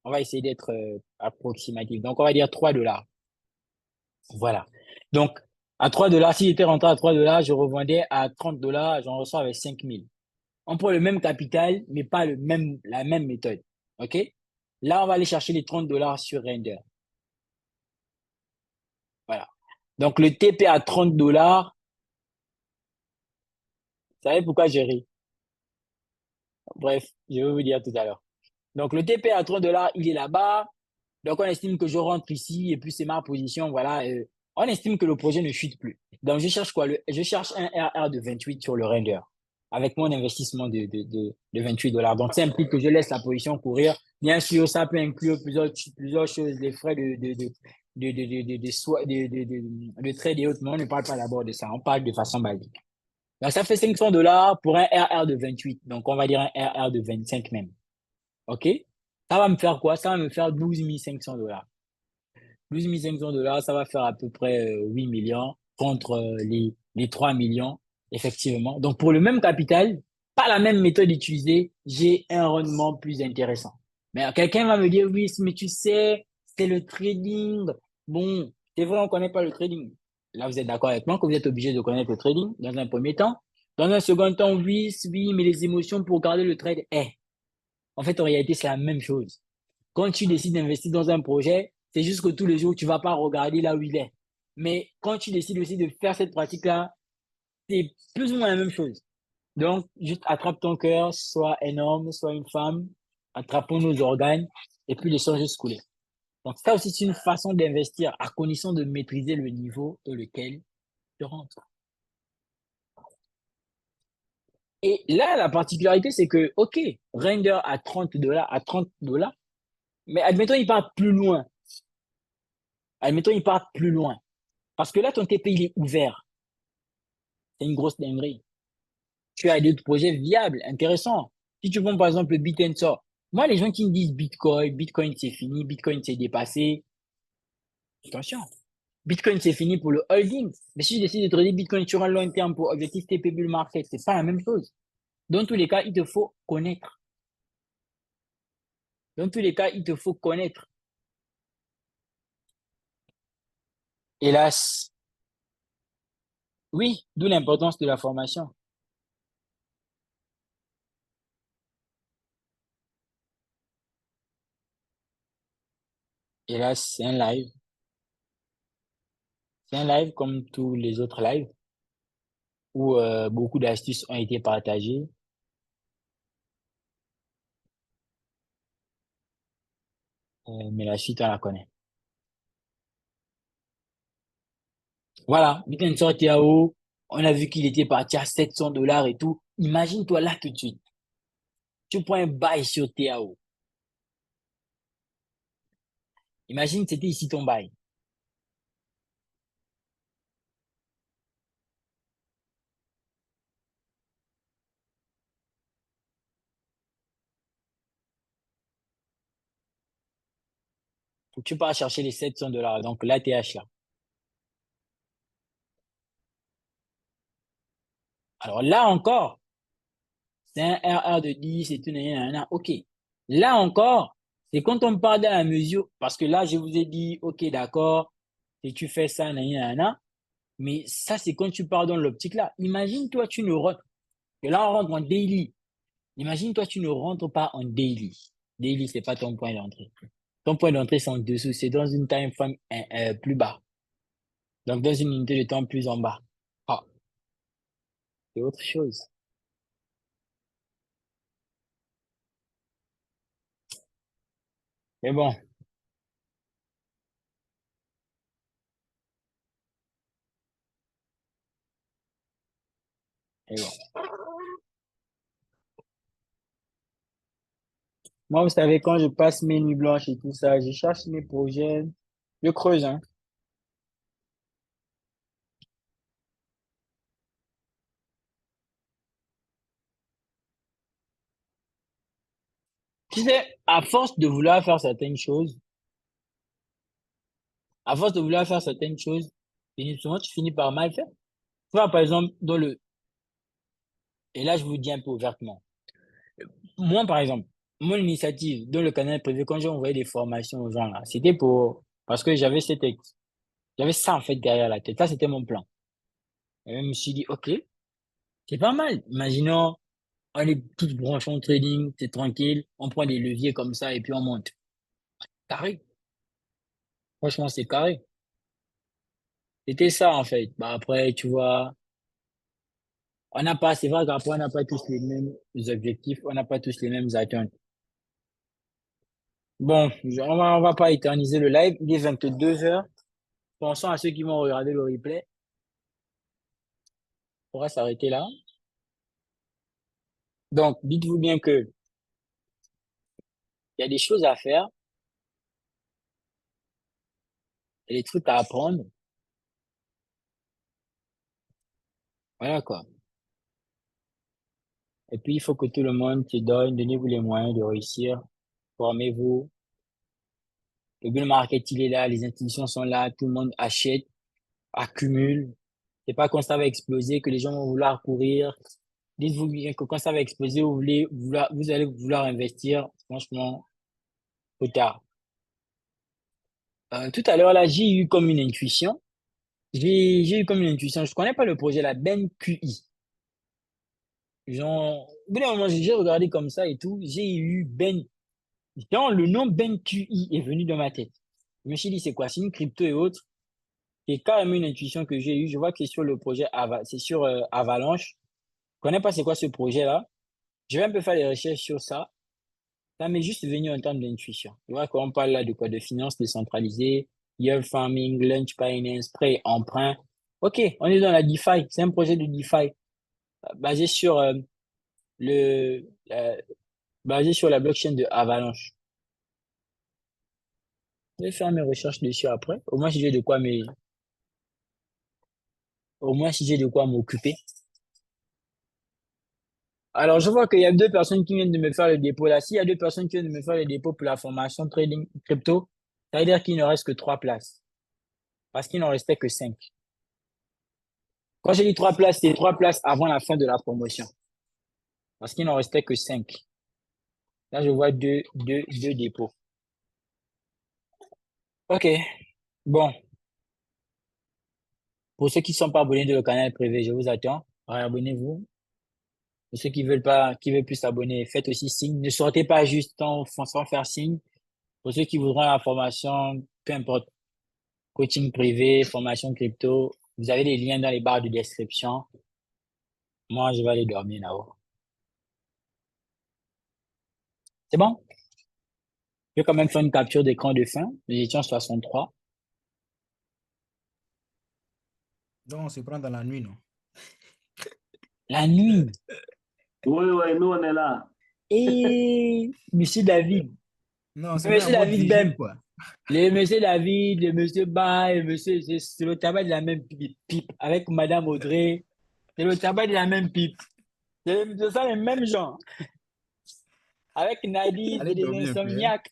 On va essayer d'être approximatif. Donc, on va dire 3 dollars. Voilà. Donc, À 3 dollars, si j'étais rentré à 3 dollars, je revendais à 30 dollars, j'en ressors avec 5 000. On prend le même capital, mais pas la même méthode. OK? Là, on va aller chercher les 30 dollars sur Render. Voilà. Donc, le TP à 30 dollars, vous savez pourquoi je ris? Bref, je vais vous dire tout à l'heure. Donc, le TP à 30 dollars, il est là-bas. Donc, on estime que je rentre ici et puis c'est ma position. Voilà. On estime que le projet ne chute plus. Donc, je cherche quoi? Je cherche un RR de 28 sur le Render avec mon investissement de 28 dollars. Donc, ça implique que je laisse la position courir. Bien sûr, ça peut inclure plusieurs choses, les frais de trade et autres, mais on ne parle pas d'abord de ça. On parle de façon basique. Donc, ça fait 500 dollars pour un RR de 28. Donc, on va dire un RR de 25 même. OK? Ça va me faire quoi? Ça va me faire 12 500 dollars. 12 500 dollars, ça va faire à peu près 8 millions contre les 3 millions, effectivement. Donc, pour le même capital, pas la même méthode utilisée, j'ai un rendement plus intéressant. Mais quelqu'un va me dire, oui, mais tu sais, c'est le trading. Bon, c'est vrai, on ne connaît pas le trading. Là, vous êtes d'accord avec moi que vous êtes obligé de connaître le trading dans un premier temps. Dans un second temps, oui, oui, mais les émotions pour garder le trade, en fait, en réalité, c'est la même chose. Quand tu décides d'investir dans un projet, c'est juste que tous les jours, tu ne vas pas regarder là où il est. Mais quand tu décides aussi de faire cette pratique-là, c'est plus ou moins la même chose. Donc, juste attrape ton cœur, sois un homme, sois une femme, attrapons nos organes et puis laissons juste couler. Donc, ça aussi, c'est une façon d'investir à condition de maîtriser le niveau dans lequel tu rentres. Et là, la particularité, c'est que, OK, Render à 30 dollars, mais admettons, il part plus loin. Admettons, il part plus loin. Parce que là, ton TP, il est ouvert. C'est une grosse dinguerie. Tu as d'autres projets viables, intéressants. Si tu prends par exemple le BitTensor, moi, les gens qui me disent Bitcoin c'est fini, Bitcoin c'est dépassé, attention. Bitcoin c'est fini pour le holding. Mais si je décide de trader Bitcoin sur un long terme pour objectif TP bull market, c'est pas la même chose. Dans tous les cas, il te faut connaître. Dans tous les cas, il te faut connaître. Hélas, oui, d'où l'importance de la formation. Hélas, c'est un live. C'est un live comme tous les autres lives où beaucoup d'astuces ont été partagées. Mais la suite, on la connaît. Voilà, Bitcoin TAO, on a vu qu'il était parti à 700 dollars et tout. Imagine-toi là tout de suite. Tu prends un buy sur TAO. Imagine, c'était ici ton buy. Faut que tu pars chercher les 700 dollars. Donc, l'ATH là. Alors là encore, c'est un RR de 10 et tout, nanana. OK. Là encore, c'est quand on parle dans la mesure, parce que là, je vous ai dit, OK, d'accord, si tu fais ça, nanana. Mais ça, c'est quand tu pars dans l'optique là. Imagine, toi, tu ne rentres. Et là, on rentre en daily. Imagine, toi, tu ne rentres pas en daily. Daily, c'est pas ton point d'entrée. Ton point d'entrée, c'est en dessous. C'est dans une time frame plus bas. Donc, dans une unité de temps plus en bas. Ah, c'est autre chose. Mais bon, mais bon. Moi, vous savez, quand je passe mes nuits blanches et tout ça, je cherche mes projets. Je creuse, hein. Tu sais, à force de vouloir faire certaines choses, à force de vouloir faire certaines choses, souvent, tu finis par mal faire. Tu vois, par exemple, et là, je vous dis un peu ouvertement. Moi, par exemple, mon initiative dans le canal privé, quand j'ai envoyé des formations aux gens là, c'était parce que j'avais cet J'avais ça, en fait, derrière la tête. Ça, c'était mon plan. Et je me suis dit, OK, c'est pas mal. Imaginons, on est tous branchés en trading, c'est tranquille. On prend des leviers comme ça et puis on monte. Carré. Franchement, c'est carré. C'était ça, en fait. Bah, après, tu vois, on n'a pas, c'est vrai qu'après, on n'a pas tous les mêmes objectifs, on n'a pas tous les mêmes attentes. Bon, on va pas éterniser le live. Il est 22 heures. Pensons à ceux qui vont regarder le replay. On va s'arrêter là. Donc, dites-vous bien que il y a des choses à faire, il y a des trucs à apprendre. Voilà, quoi. Et puis, il faut que tout le monde se donne, donnez-vous les moyens de réussir. Formez-vous. Le bull market, il est là, les institutions sont là, tout le monde achète, accumule. C'est pas quand ça va exploser que les gens vont vouloir courir. Dites-vous bien que quand ça va exploser, vous allez vouloir investir. Franchement, trop tard. Tout à l'heure, là, j'ai eu comme une intuition. J'ai eu comme une intuition. Je connais pas le projet, la Ben QI. Genre, au bout d'un moment, j'ai regardé comme ça et tout. J'ai eu Ben. Genre, le nom Ben QI est venu dans ma tête. Je me suis dit, c'est quoi? C'est une crypto et autres. C'est carrément une intuition que j'ai eue. Je vois que c'est sur le projet c'est sur Avalanche. Je connais pas c'est quoi ce projet-là. Je vais un peu faire des recherches sur ça. Ça m'est juste venu en termes d'intuition. Tu vois, quand on parle là de quoi? De finances décentralisées, yield farming, lunch finance, prêt, emprunt. OK, on est dans la DeFi. C'est un projet de DeFi basé sur le, euh, basé sur la blockchain de Avalanche. Je vais faire mes recherches dessus après. Au moins si j'ai de quoi m'occuper. Alors, je vois qu'il y a deux personnes qui viennent de me faire le dépôt là. S'il y a deux personnes qui viennent de me faire le dépôt pour la formation trading crypto, ça veut dire qu'il ne reste que trois places. Parce qu'il n'en restait que cinq. Quand j'ai dit trois places, c'est trois places avant la fin de la promotion. Parce qu'il n'en restait que cinq. Là, je vois deux dépôts. OK. Bon. Pour ceux qui ne sont pas abonnés de le canal privé, je vous attends. Abonnez-vous. Pour ceux qui veulent plus s'abonner, faites aussi signe. Ne sortez pas juste sans faire signe. Pour ceux qui voudront la formation, peu importe, coaching privé, formation crypto, vous avez les liens dans les barres de description. Moi, je vais aller dormir là-haut. C'est bon? Je vais quand même faire une capture d'écran de fin. Nous étions 63. Donc, on se prend dans la nuit, non? La nuit. Oui, oui, nous, on est là. Et Monsieur David. Non, c'est Monsieur bien en mode David vigile, Ben. quoi. Le Monsieur David, le Monsieur Bay, c'est le tabac de la même pipe. Avec Madame Audrey. C'est le tabac de la même pipe. C'est ça les mêmes gens. Avec Nadine, Allez c'est des dormir un peu, hein. insomniaques.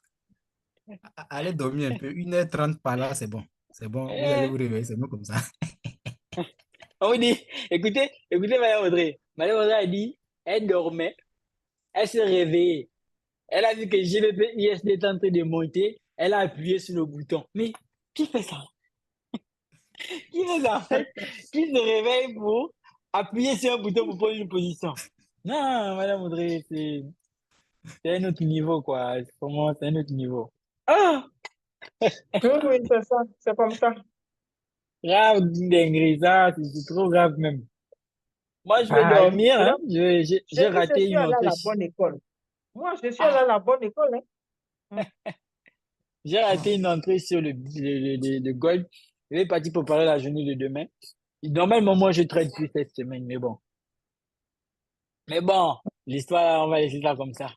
Allez dormir un peu. 1h30 par là, c'est bon. C'est bon. Vous allez vous réveiller, c'est bon comme ça. On vous dit, écoutez Madame Audrey. Madame Audrey a dit, elle dormait, elle s'est réveillée. Elle a vu que GBP ISD est en train de monter. Elle a appuyé sur le bouton. Mais qui fait ça? Qui fait ça en fait? Qui se réveille pour appuyer sur un bouton pour prendre une position? Non, Madame Audrey, c'est un autre niveau, quoi. Comment, c'est un autre niveau. Ah! Oui, oui, c'est ça, c'est comme ça. Grave dinguerie, ça, c'est trop grave même. Moi, je vais Ah, dormir, hein. donc, J'ai je raté suis une allée à entrée. la bonne école. Moi, je suis allée Ah, à la bonne école, hein. j'ai raté une entrée sur le gold. Je vais partir préparer la journée de demain. Normalement, moi, je traite plus cette semaine, mais bon. Mais bon, l'histoire, on va laisser ça comme ça.